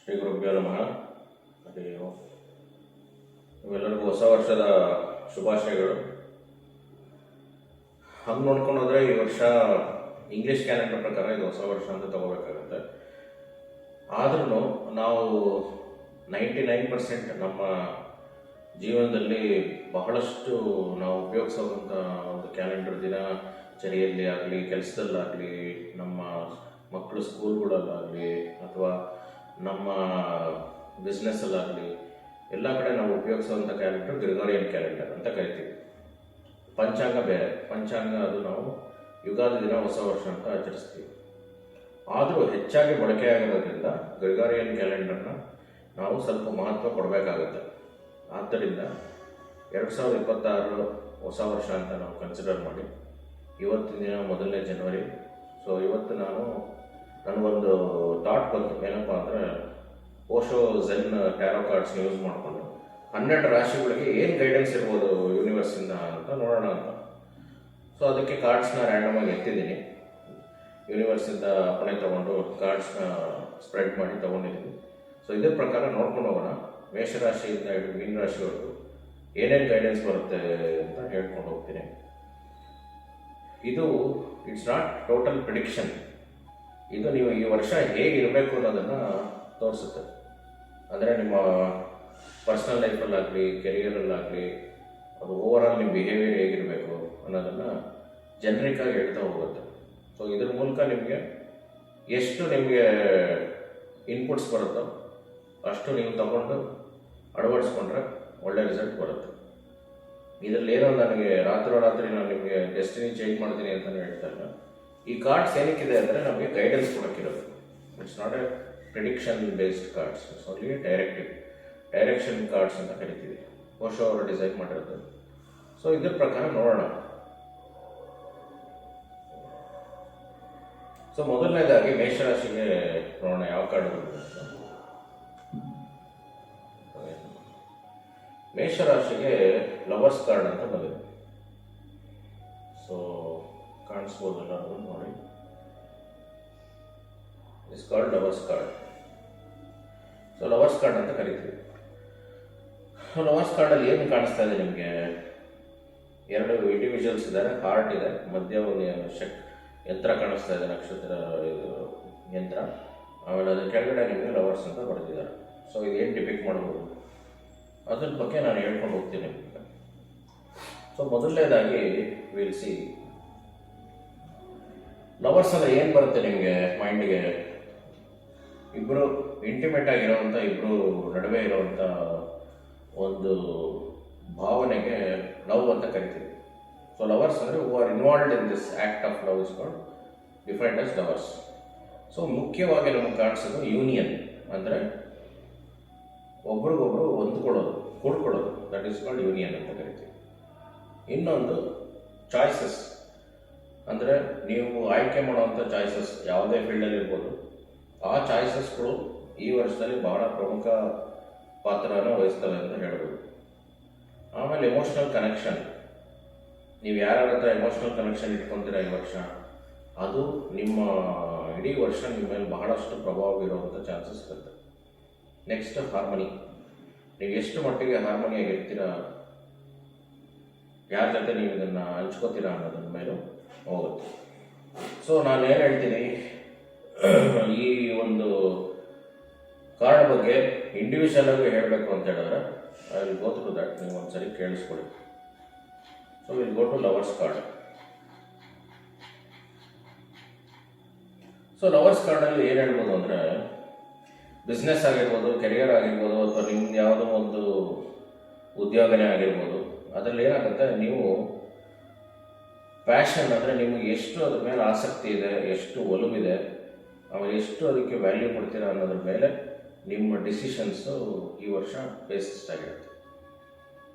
ಶ್ರೀ ಗುರುಭ್ಯೋ ನಮಃ. ಹರಿ ಓಂ. ನಿಮ್ಮೆಲ್ಲರಿಗೂ ಹೊಸ ವರ್ಷದ ಶುಭಾಶಯಗಳು. ಹಂಗೆ ನೋಡ್ಕೊಂಡು ಹೋದರೆ ಈ ವರ್ಷ ಇಂಗ್ಲೀಷ್ ಕ್ಯಾಲೆಂಡರ್ ಪ್ರಕಾರ ಇದು ಹೊಸ ವರ್ಷ ಅಂತ ತಗೋಬೇಕಾಗುತ್ತೆ. ಆದ್ರೂ ನಾವು 99% ನಮ್ಮ ಜೀವನದಲ್ಲಿ ಬಹಳಷ್ಟು ನಾವು ಉಪಯೋಗಿಸೋವಂಥ ಒಂದು ಕ್ಯಾಲೆಂಡರ್ ದಿನಚರಿಯಲ್ಲಿ ಆಗಲಿ, ಕೆಲಸದಲ್ಲಾಗಲಿ, ನಮ್ಮ ಮಕ್ಕಳು ಸ್ಕೂಲ್ಗಳಲ್ಲಾಗಲಿ ಅಥವಾ ನಮ್ಮ ಬಿಸ್ನೆಸ್ಸಲ್ಲಾಗಲಿ ಎಲ್ಲ ಕಡೆ ನಾವು ಉಪಯೋಗಿಸುವಂಥ ಕ್ಯಾಲೆಂಡರ್ ಗ್ರಿಗೋರಿಯನ್ ಕ್ಯಾಲೆಂಡರ್ ಅಂತ ಕರಿತೀವಿ. ಪಂಚಾಂಗ ಬೇರೆ. ಪಂಚಾಂಗ ಅದು ನಾವು ಯುಗಾದಿ ದಿನ ಹೊಸ ವರ್ಷ ಅಂತ ಆಚರಿಸ್ತೀವಿ. ಆದರೂ ಹೆಚ್ಚಾಗಿ ಬಳಕೆಯಾಗಿರೋದ್ರಿಂದ ಗ್ರಿಗೋರಿಯನ್ ಕ್ಯಾಲೆಂಡರ್ನ ನಾವು ಸ್ವಲ್ಪ ಮಹತ್ವ ಕೊಡಬೇಕಾಗುತ್ತೆ. ಆದ್ದರಿಂದ 2026 ಹೊಸ ವರ್ಷ ಅಂತ ನಾವು ಕನ್ಸಿಡರ್ ಮಾಡಿ ಇವತ್ತಿನ ದಿನ 1ನೇ ಜನವರಿ. ಸೊ ಇವತ್ತು ನನಗೊಂದು ಥಾಟ್ ಬಂತು. ಏನಪ್ಪ ಅಂದರೆ, ಓಶೋ ಝೆನ್ ಟ್ಯಾರೋ ಕಾರ್ಡ್ಸ್ನ ಯೂಸ್ ಮಾಡಿಕೊಂಡು 12 ರಾಶಿಗಳಿಗೆ ಏನು ಗೈಡೆನ್ಸ್ ಇರ್ಬೋದು ಯೂನಿವರ್ಸಿಂದ ಅಂತ ನೋಡೋಣ ಅಂತ. ಸೊ ಅದಕ್ಕೆ ಕಾರ್ಡ್ಸ್ನ ರ್ಯಾಂಡಮಾಗಿ ಎತ್ತಿದ್ದೀನಿ. ಯೂನಿವರ್ಸಿಂದ ಅಪ್ಪಣೆ ತೊಗೊಂಡು ಕಾರ್ಡ್ಸ್ನ ಸ್ಪ್ರೆಡ್ ಮಾಡಿ ತೊಗೊಂಡಿದ್ದೀನಿ. ಸೊ ಇದ್ರ ಪ್ರಕಾರ ನೋಡ್ಕೊಂಡು ಹೋಗೋಣ. ಮೇಷರಾಶಿಯಿಂದ ಹಿಡಿದು ಮೀನ ರಾಶಿವರೆಗೂ ಏನೇನು ಗೈಡೆನ್ಸ್ ಬರುತ್ತೆ ಅಂತ ಹೇಳ್ಕೊಂಡು ಹೋಗ್ತೀನಿ. ಇದು ಇಟ್ಸ್ ನಾಟ್ ಟೋಟಲ್ ಪ್ರಿಡಿಕ್ಷನ್. ಇದು ನೀವು ಈ ವರ್ಷ ಹೇಗಿರಬೇಕು ಅನ್ನೋದನ್ನು ತೋರಿಸುತ್ತೆ. ಅಂದರೆ ನಿಮ್ಮ ಪರ್ಸ್ನಲ್ ಲೈಫಲ್ಲಾಗಲಿ, ಕೆರಿಯರಲ್ಲಾಗಲಿ, ಅದು ಓವರಾಲ್ ನಿಮ್ಮ ಬಿಹೇವಿಯರ್ ಹೇಗಿರಬೇಕು ಅನ್ನೋದನ್ನು ಜನರಿಕಾಗಿ ಹೇಳ್ತಾ ಹೋಗುತ್ತೆ. ಸೊ ಇದ್ರ ಮೂಲಕ ಎಷ್ಟು ನಿಮಗೆ ಇನ್ಪುಟ್ಸ್ ಬರುತ್ತೋ ಅಷ್ಟು ನೀವು ತಗೊಂಡು ಅಳವಡಿಸ್ಕೊಂಡ್ರೆ ಒಳ್ಳೆ ರಿಸಲ್ಟ್ ಬರುತ್ತೆ. ಇದರಲ್ಲಿ ಏನೋ ನನಗೆ ರಾತ್ರಿ ನಾನು ನಿಮಗೆ ಡೆಸ್ಟಿನಿ ಚೇಂಜ್ ಮಾಡ್ತೀನಿ ಅಂತಲೇ ಹೇಳ್ತಾ ಇಲ್ಲ. ಈ ಕಾರ್ಡ್ಸ್ ಏನಕ್ಕಿದೆ ಅಂದರೆ ನಮಗೆ ಗೈಡೆನ್ಸ್ ಕೊಡೋಕ್ಕಿರೋದು. It's not a prediction based cards, it's only direction cards ಅಂತ ಕರಿತೀವಿ. ಓಶೋ ಅವರು ಡಿಸೈನ್ ಮಾಡಿರೋದು. ಸೊ ಇದ್ರ ಪ್ರಕಾರ ನೋಡೋಣ. ಸೊ ಮೊದಲನೇದಾಗಿ ಮೇಷರಾಶಿಗೆ ನೋಡೋಣ ಯಾವ ಕಾರ್ಡ್ ಬರುತ್ತೆ ಅಂತ. ಮೇಷರಾಶಿಗೆ ಲವರ್ಸ್ ಕಾರ್ಡ್ ಅಂತ ಬಂದಿದೆ. ಸೊ ಕಾಣಿಸ್ಬೋದಲ್ಲ, ಅದು ನೋಡಿ. Is card lovers card. So lovers card ಅಂತ ಕರಿತೀವಿ. ಸೊ ಲವರ್ಸ್ ಕಾರ್ಡಲ್ಲಿ ಏನು ಕಾಣಿಸ್ತಾ ಇದೆ ನಿಮಗೆ? 2 ಇಂಡಿವಿಜುವಲ್ಸ್ ಇದ್ದಾರೆ, ಹಾರ್ಟ್ ಇದೆ, ಮಧ್ಯ ಒಂದು ಯಂತ್ರ ಕಾಣಿಸ್ತಾ ಇದೆ, ನಕ್ಷತ್ರ ಯಂತ್ರ. ಆಮೇಲೆ ಅದ್ರ ಕೆಳಗಡೆ ನಿಮಗೆ ಲವರ್ಸ್ ಅಂತ ಬರೆದಿದ್ದಾರೆ. ಸೊ ಇದೇನು ಡಿಪಿಕ್ಟ್ ಮಾಡ್ಬೋದು ಅದ್ರ ಬಗ್ಗೆ ನಾನು ಹೇಳ್ಕೊಂಡು ಹೋಗ್ತೀನಿ ನಿಮಗೆ. ಸೊ ಮೊದಲನೇದಾಗಿ ವಿಲ್ ಸಿ ಲವರ್ಸ್ ಅಂದರೆ ಏನು ಬರುತ್ತೆ ನಿಮಗೆ ಮೈಂಡ್ಗೆ? ಇಬ್ಬರು ಇಂಟಿಮೇಟ್ ಆಗಿರೋವಂಥ, ಇಬ್ಬರು ನಡುವೆ ಇರೋವಂಥ ಒಂದು ಭಾವನೆಗೆ ಲವ್ ಅಂತ ಕರಿತೀವಿ. ಸೊ ಲವರ್ಸ್ ಅಂದರೆ who are involved in this act of love is called different as lovers. So ಮುಖ್ಯವಾಗಿ ನಮಗೆ ಕಾಣಿಸೋದು ಯೂನಿಯನ್, ಅಂದರೆ ಒಬ್ರಿಗೊಬ್ರು ಹೊಂದ್ಕೊಳ್ಳೋದು, ಕೂಡ್ಕೊಳ್ಳೋದು. ದಟ್ ಈಸ್ ಕಾಲ್ಡ್ ಯೂನಿಯನ್ ಅಂತ ಕರಿತೀವಿ. ಇನ್ನೊಂದು ಚಾಯ್ಸಸ್, ಅಂದರೆ ನೀವು ಆಯ್ಕೆ ಮಾಡುವಂಥ ಚಾಯ್ಸಸ್ ಯಾವುದೇ ಫೀಲ್ಡಲ್ಲಿ ಇರ್ಬೋದು. ಆ ಚಾಯ್ಸಸ್ಗಳು ಈ ವರ್ಷದಲ್ಲಿ ಬಹಳ ಪ್ರಮುಖ ಪಾತ್ರನ ವಹಿಸ್ತವೆ ಅಂತ ಹೇಳ್ಬೋದು. ಆಮೇಲೆ ಎಮೋಷ್ನಲ್ ಕನೆಕ್ಷನ್, ನೀವು ಯಾರ ಹತ್ರ ಎಮೋಷ್ನಲ್ ಕನೆಕ್ಷನ್ ಇಟ್ಕೊತೀರ ಈ ವರ್ಷ, ಅದು ನಿಮ್ಮ ಇಡೀ ವರ್ಷ ನಿಮ್ಮ ಮೇಲೆ ಬಹಳಷ್ಟು ಪ್ರಭಾವ ಬೀರುವಂಥ ಚಾನ್ಸಸ್ ಇರುತ್ತೆ. ನೆಕ್ಸ್ಟ್ ಹಾರ್ಮನಿ, ನೀವು ಎಷ್ಟು ಮಟ್ಟಿಗೆ ಹಾರ್ಮನಿಯಾಗಿರ್ತೀರ, ಯಾರ ಜೊತೆ ನೀವು ಇದನ್ನು ಹಂಚ್ಕೋತೀರಾ ಅನ್ನೋದ್ರ ಮೇಲೂ ಹೋಗುತ್ತೆ. ಸೊ ನಾನು ಏನು ಹೇಳ್ತೀನಿ, ಈ ಒಂದು ಕಾರ್ಡ್ ಬಗ್ಗೆ ಇಂಡಿವಿಜುವಲ್ ಆಗಿ ಹೇಳಬೇಕು ಅಂತ ಹೇಳಿದ್ರೆ I will go through that. ನೀವು ಒಂದ್ಸರಿ ಕೇಳಿಸ್ಕೊಳ್ಳಿ. So will go to lovers card. So lovers ಕಾರ್ಡಲ್ಲಿ ಏನು ಹೇಳ್ಬೋದು ಅಂದರೆ, ಬಿಸ್ನೆಸ್ ಆಗಿರ್ಬೋದು, ಕೆರಿಯರ್ ಆಗಿರ್ಬೋದು, ಅಥವಾ ನಿಮ್ದು ಯಾವುದೋ ಒಂದು ಉದ್ಯೋಗನೇ ಆಗಿರ್ಬೋದು. ಅದರಲ್ಲಿ ಏನಾಗುತ್ತೆ, ನೀವು ಪ್ಯಾಷನ್ ಅಂದರೆ ನಿಮಗೆ ಎಷ್ಟು ಅದ್ರ ಮೇಲೆ ಆಸಕ್ತಿ ಇದೆ, ಎಷ್ಟು ಒಲವಿದೆ, ಆಮೇಲೆ ಎಷ್ಟು ಅದಕ್ಕೆ ವ್ಯಾಲ್ಯೂ ಕೊಡ್ತೀರಾ ಅನ್ನೋದ್ರ ಮೇಲೆ ನಿಮ್ಮ ಡಿಸಿಷನ್ಸು ಈ ವರ್ಷ ಬೇಸಿಸ್ ಆಗಿರುತ್ತೆ.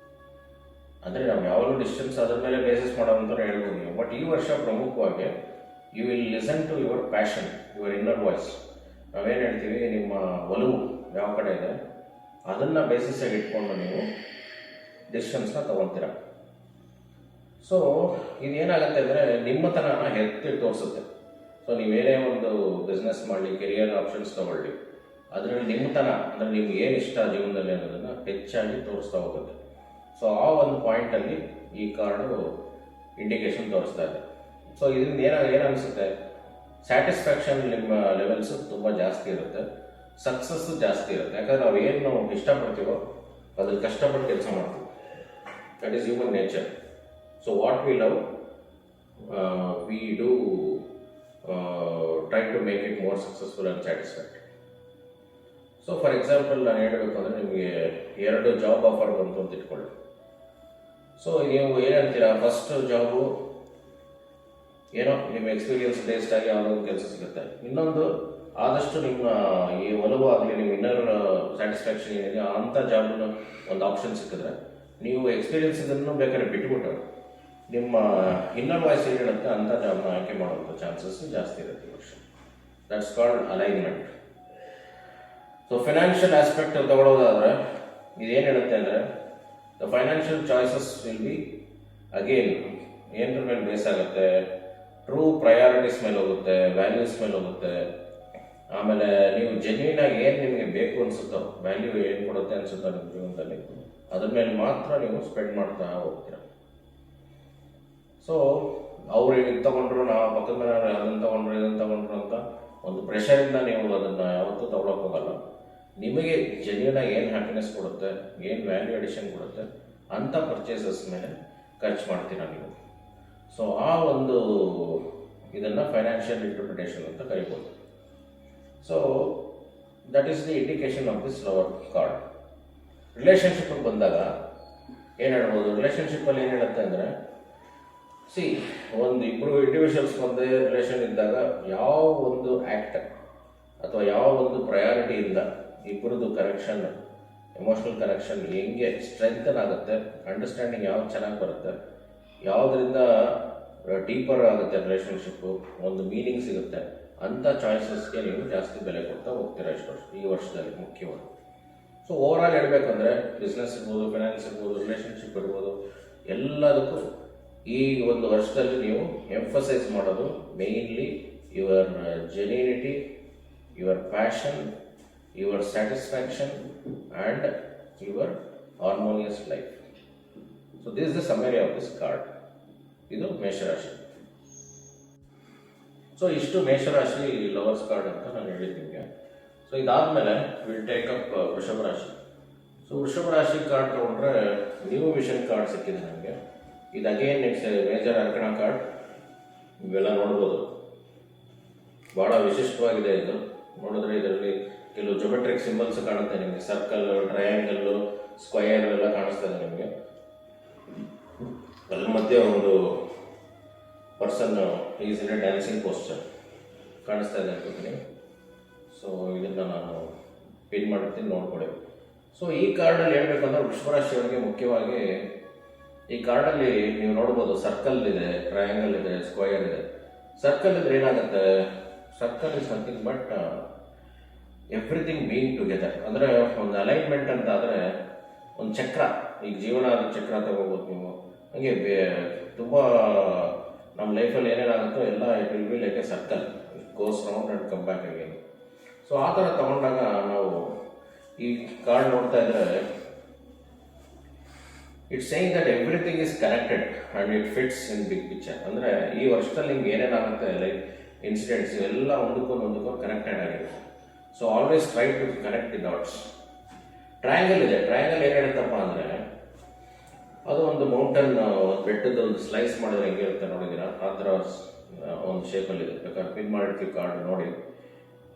ಅಂದರೆ ನಾವು ಯಾವಾಗಲೂ ಡಿಸಿಷನ್ಸ್ ಅದ್ರ ಮೇಲೆ ಬೇಸಿಸ್ ಮಾಡೋ ಅಂತಲೇ ಹೇಳ್ಬೋದು ನೀವು. ಬಟ್ ಈ ವರ್ಷ ಪ್ರಮುಖವಾಗಿ you will listen to your passion, your inner voice. ನಾವೇನು ಹೇಳ್ತೀವಿ, ನಿಮ್ಮ ಒಲವು ಯಾವ ಕಡೆ ಇದೆ ಅದನ್ನು ಬೇಸಿಸಾಗಿ ಇಟ್ಕೊಂಡು ನೀವು ಡಿಸಿಷನ್ಸ್ನ ತೊಗೊತೀರ. ಸೊ ಇದೇನಾಗುತ್ತೆ ಅಂದರೆ ನಿಮ್ಮತನ ಎತ್ತಿ ತೋರಿಸುತ್ತೆ. ಸೊ ನೀವೇನೇ ಒಂದು ಬಿಸ್ನೆಸ್ ಮಾಡಲಿ, ಕೆರಿಯರ್ ಆಪ್ಷನ್ಸ್ ತೊಗೊಳ್ಳಿ, ಅದರಲ್ಲಿ ನಿಮ್ಮತನ ಅಂದರೆ ನಿಮ್ಗೆ ಏನು ಇಷ್ಟ ಜೀವನದಲ್ಲಿ ಅನ್ನೋದನ್ನು ಹೆಚ್ಚಾಗಿ ತೋರಿಸ್ತಾ ಹೋಗುತ್ತೆ. ಸೊ ಆ ಒಂದು ಪಾಯಿಂಟಲ್ಲಿ ಈ ಕಾರ್ಡು ಇಂಡಿಕೇಶನ್ ತೋರಿಸ್ತಾ ಇದೆ. ಸೊ ಇದರಿಂದ ಏನು ಅನಿಸುತ್ತೆ, ಸ್ಯಾಟಿಸ್ಫ್ಯಾಕ್ಷನ್ ನಿಮ್ಮ ಲೆವೆಲ್ಸು ತುಂಬ ಜಾಸ್ತಿ ಇರುತ್ತೆ, ಸಕ್ಸಸ್ಸು ಜಾಸ್ತಿ ಇರುತ್ತೆ. ಯಾಕಂದರೆ ನಾವು ಏನು ಇಷ್ಟಪಡ್ತೀವೋ ಅದ್ರ ಕಷ್ಟಪಟ್ಟು ಕೆಲಸ ಮಾಡ್ತೀವಿ. That is human nature. So what we love we do try to make it more successful and satisfactory. So for example ನಾನು ಹೇಳಬೇಕು ಅಂದರೆ ನಿಮಗೆ 2 ಜಾಬ್ ಆಫರ್ ಬಂತು ಅಂತ ಇಟ್ಕೊಳ್ಳಿ. ಸೊ ನೀವು ಏನು ಹೇಳ್ತೀರಾ, ಫಸ್ಟ್ ಜಾಬು ಏನೋ ನಿಮ್ಮ ಎಕ್ಸ್ಪೀರಿಯನ್ಸ್ ಬೇಸ್ಡ್ ಆಗಿ ಯಾವುದೋ ಒಂದು ಕೆಲಸ ಸಿಗುತ್ತೆ. ಇನ್ನೊಂದು ಆದಷ್ಟು ನಿಮ್ಮ ಈ ಒಲವು ಆಗಲಿ ನಿಮ್ಮ ಇನ್ನರ್ ಸ್ಯಾಟಿಸ್ಫ್ಯಾಕ್ಷನ್ ಏನಿದೆ ಅಂಥ ಜಾಬ್ನ ಒಂದು ಆಪ್ಷನ್ ಸಿಕ್ಕಿದ್ರೆ ನೀವು ಎಕ್ಸ್ಪೀರಿಯನ್ಸ್ ಇದನ್ನು ಬೇಕಾದ್ರೆ ಬಿಟ್ಬಿಟ್ಟು ನಿಮ್ಮ ಇನ್ನರ್ ವಾಯ್ಸ್ ಏನು ಹೇಳುತ್ತೆ ಅಂಥ ಜಾಬ್ನ ಆಯ್ಕೆ ಮಾಡುವಂಥ ಚಾನ್ಸಸ್ ಜಾಸ್ತಿ ಇರುತ್ತೆ ಈ ವರ್ಷ. That's called alignment. So financial aspect ತಗೊಳ್ಳೋದಾದ್ರೆ ಇದೇನು ಹೇಳುತ್ತೆ ಅಂದರೆ the financial choices will be again ಏನರ ಮೇಲೆ ಬೇಸ್ ಆಗುತ್ತೆ, ಟ್ರೂ ಪ್ರಯಾರಿಟೀಸ್ ಮೇಲೆ ಹೋಗುತ್ತೆ, ವ್ಯಾಲ್ಯೂಸ್ ಮೇಲೆ ಹೋಗುತ್ತೆ. ಆಮೇಲೆ ನೀವು ಜೆನ್ಯೂನ್ ಆಗಿ ಏನು ನಿಮಗೆ ಬೇಕು ಅನಿಸುತ್ತೋ, ವ್ಯಾಲ್ಯೂ ಏನು ಕೊಡುತ್ತೆ ಅನಿಸುತ್ತೋ ನಿಮ್ಮ ಜೀವನದಲ್ಲಿ, ಅದ್ರ ಮೇಲೆ ಮಾತ್ರ ನೀವು ಸ್ಪೆಂಡ್ ಮಾಡ್ತಾ ಹೋಗ್ತೀರ. ಸೊ ಅವ್ರು ಇದು ತಗೊಂಡ್ರು, ನಾವು ಪಕ್ಕದ ಮೇಲೆ ಅದನ್ನು ತಗೊಂಡ್ರು ಇದನ್ನು ತಗೊಂಡ್ರು ಅಂತ ಒಂದು ಪ್ರೆಷರಿಂದ ನೀವು ಅದನ್ನು ಯಾವತ್ತೂ ತಗೊಳಕ್ಕೆ ಹೋಗಲ್ಲ. ನಿಮಗೆ ಜೆನ್ಯೂನ್ ಆಗಿ ಏನು ಹ್ಯಾಪಿನೆಸ್ ಕೊಡುತ್ತೆ, ಏನು ವ್ಯಾಲ್ಯೂ ಅಡಿಷನ್ ಕೊಡುತ್ತೆ ಅಂಥ ಪರ್ಚೇಸಸ್ ಮೇಲೆ ಖರ್ಚು ಮಾಡ್ತೀರಾ ನೀವು. ಸೊ ಆ ಒಂದು ಇದನ್ನು ಫೈನಾನ್ಷಿಯಲ್ ಇಂಟರ್ಪ್ರಿಟೇಷನ್ ಅಂತ ಕರಿಬೋದು. So that is the indication of this lover card. ರಿಲೇಷನ್ಶಿಪ್ಗೆ ಬಂದಾಗ ಏನು ಹೇಳ್ಬೋದು, ರಿಲೇಷನ್ಶಿಪ್ಪಲ್ಲಿ ಏನು ಹೇಳುತ್ತೆ ಅಂದರೆ ಒಂದು ಇಬ್ಬರು ಇಂಡಿವಿಜುವಲ್ಸ್ ಮಧ್ಯೆ ರಿಲೇಷನ್ ಇದ್ದಾಗ ಯಾವ ಒಂದು ಆ್ಯಕ್ಟ್ ಅಥವಾ ಯಾವ ಒಂದು ಪ್ರಯಾರಿಟಿಯಿಂದ ಇಬ್ಬರದು ಕನೆಕ್ಷನ್, ಎಮೋಷ್ನಲ್ ಕನೆಕ್ಷನ್ ಹೆಂಗೆ ಸ್ಟ್ರೆಂಥನ್ ಆಗುತ್ತೆ, ಅಂಡರ್ಸ್ಟ್ಯಾಂಡಿಂಗ್ ಯಾವ್ದು ಚೆನ್ನಾಗಿ ಬರುತ್ತೆ, ಯಾವುದರಿಂದ ಡೀಪರ್ ಆಗುತ್ತೆ ರಿಲೇಷನ್ಶಿಪ್ಪು, ಒಂದು ಮೀನಿಂಗ್ ಸಿಗುತ್ತೆ, ಅಂಥ ಚಾಯ್ಸಸ್ಗೆ ನೀವು ಜಾಸ್ತಿ ಬೆಲೆ ಕೊಡ್ತಾ ಹೋಗ್ತೀರಾ ಈ ವರ್ಷದಲ್ಲಿ ಮುಖ್ಯವಾಗಿ. ಸೊ ಓವರಾಲ್ ಹೇಳಬೇಕಂದ್ರೆ ಬಿಸ್ನೆಸ್ ಇರ್ಬೋದು, ಫೈನಾನ್ಸ್ ಇರ್ಬೋದು, ರಿಲೇಷನ್ಶಿಪ್ ಇರ್ಬೋದು, ಎಲ್ಲದಕ್ಕೂ ಈ ಒಂದು ವರ್ಷದಲ್ಲಿ ನೀವು ಎಂಫಸೈಸ್ ಮಾಡೋದು mainly your genuinity, your passion, your satisfaction and your harmonious life. So this is the summary of this card. ಇದು ಮೇಷರಾಶಿ. ಸೊ ಇಷ್ಟು ಮೇಷರಾಶಿ ಲವರ್ಸ್ ಕಾರ್ಡ್ ಅಂತ ನಾನು ಹೇಳಿದ್ದು ನಿಮಗೆ. ಸೊ ಇದಾದಮೇಲೆ ವಿಲ್ ಟೇಕ್ ಅಪ್ ವೃಷಭ ರಾಶಿ. ಸೊ ವೃಷಭ ರಾಶಿ ಕಾರ್ಡ್ ತೊಗೊಂಡ್ರೆ ನ್ಯೂ ವಿಷನ್ ಕಾರ್ಡ್ ಸಿಕ್ಕಿದೆ ನನಗೆ. ಇದು again it's major arcana card. ಇವೆಲ್ಲ ನೋಡ್ಬೋದು, ಭಾಳ ವಿಶಿಷ್ಟವಾಗಿದೆ ಇದು. ನೋಡಿದ್ರೆ ಇದರಲ್ಲಿ ಕೆಲವು ಜೊಮೆಟ್ರಿಕ್ ಸಿಂಬಲ್ಸ್ ಕಾಣುತ್ತೆ ನಿಮಗೆ, ಸರ್ಕಲ್, ಟ್ರಯಾಂಗಲ್ಲು, ಸ್ಕ್ವಯರ್ ಎಲ್ಲ ಕಾಣಿಸ್ತದೆ ನಿಮಗೆ. ಅದ್ರ ಮಧ್ಯೆ ಒಂದು person is in a dancing posture ಕಾಣಿಸ್ತಾ ಇದೆ ಅನ್ಕೋತೀನಿ. ಸೊ ಇದನ್ನು ನಾನು ಪಿನ್ ಮಾಡಿರ್ತೀನಿ, ನೋಡ್ಕೊಳ್ಳಿ. ಸೊ ಈ ಕಾರ್ಡಲ್ಲಿ ಹೇಳ್ಬೇಕಂದ್ರೆ ವೃಷಭರಾಶಿಯವರಿಗೆ ಮುಖ್ಯವಾಗಿ ಈ ಕಾರ್ಡಲ್ಲಿ ನೀವು ನೋಡ್ಬೋದು ಸರ್ಕಲ್ ಇದೆ, ಟ್ರಯಾಂಗಲ್ ಇದೆ, ಸ್ಕ್ವಯರ್ ಇದೆ. ಸರ್ಕಲ್ ಇದ್ರೆ ಏನಾಗುತ್ತೆ, circle is nothing but everything being together. ಅಂದರೆ ಒಂದು ಅಲೈನ್ಮೆಂಟ್ ಅಂತ ಆದರೆ ಒಂದು ಚಕ್ರ, ಈಗ ಜೀವನ ಆದ ಚಕ್ರ ತಗೋಬೋದು ನೀವು. ಹಾಗೆ ತುಂಬ ನಮ್ಮ ಲೈಫಲ್ಲಿ ಏನೇನಾಗುತ್ತೋ ಎಲ್ಲ it will be like a circle, it goes round and come back again. So ಆ ಥರ ತಗೊಂಡಾಗ ನಾವು ಈ ಕಾರ್ಡ್ ನೋಡ್ತಾ ಇದ್ರೆ it's saying that everything is connected and it fits in big picture. ಅಂದರೆ ಈ ವರ್ಷದಲ್ಲಿ ನಿಮ್ಗೆ ಏನೇನಾಗುತ್ತೆ ಲೈಕ್ ಇನ್ಸಿಡೆಂಟ್ಸ್ ಇವೆಲ್ಲ ಒಂದಕ್ಕೊಂದು ಕನೆಕ್ಟೆಡ್ ಆಗಿರುತ್ತೆ. So always try to connect the dots. Triangle ಇದೆ, ಟ್ರಯಾಂಗಲ್ ಏನು ಹೇಳುತ್ತಪ್ಪ ಅಂದರೆ ಅದು ಒಂದು ಮೌಂಟನ್ ಬೆಟ್ಟದ ಒಂದು ಸ್ಲೈಸ್ ಮಾಡಿದ್ರೆ ಹೆಂಗಿರುತ್ತೆ ನೋಡಿದ್ದೀರಾ, ಆ ಥರ ಒಂದು ಶೇಪಲ್ಲಿದೆ. ಬೇಕಾದ್ರೆ ಪಿನ್ ಮಾಡಿರ್ತೀವಿ ಕಾರ್ಡ್ ನೋಡಿ.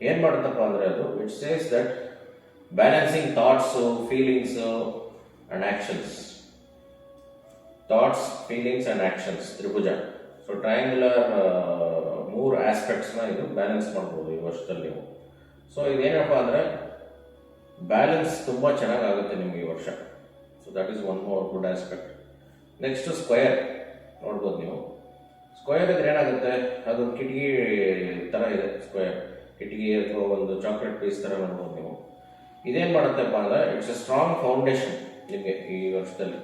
ಏನು ಮಾಡುತ್ತಪ್ಪ ಅಂದರೆ ಅದು it says that balancing thoughts, feelings and actions. Thoughts, feelings and actions Tribhuja. So triangular 3 ಆಸ್ಪೆಕ್ಟ್ಸ್ನ ಇದು ಬ್ಯಾಲೆನ್ಸ್ ಮಾಡ್ಬೋದು ಈ ವರ್ಷದಲ್ಲಿ ನೀವು. ಸೊ ಇದೇನಪ್ಪ ಅಂದರೆ ಬ್ಯಾಲೆನ್ಸ್ ತುಂಬ ಚೆನ್ನಾಗಾಗುತ್ತೆ ನಿಮಗೆ ಈ ವರ್ಷ. So that is one more good aspect. Next square ನೋಡ್ಬೋದು ನೀವು. ಸ್ಕ್ವಯರ್ ಇದ್ರೆ ಏನಾಗುತ್ತೆ, ಅದೊಂದು ಕಿಟಕಿ ಥರ ಇದೆ ಸ್ಕ್ವಯರ್, ಕಿಟಕಿ ಅಥವಾ ಒಂದು ಚಾಕ್ಲೇಟ್ ಪೀಸ್ ಥರ ನೋಡ್ಬೋದು ನೀವು. ಇದೇನು ಮಾಡುತ್ತಪ್ಪ ಅಂದರೆ ಇಟ್ಸ್ ಎ ಸ್ಟ್ರಾಂಗ್ ಫೌಂಡೇಶನ್ ನಿಮಗೆ ಈ ವರ್ಷದಲ್ಲಿ.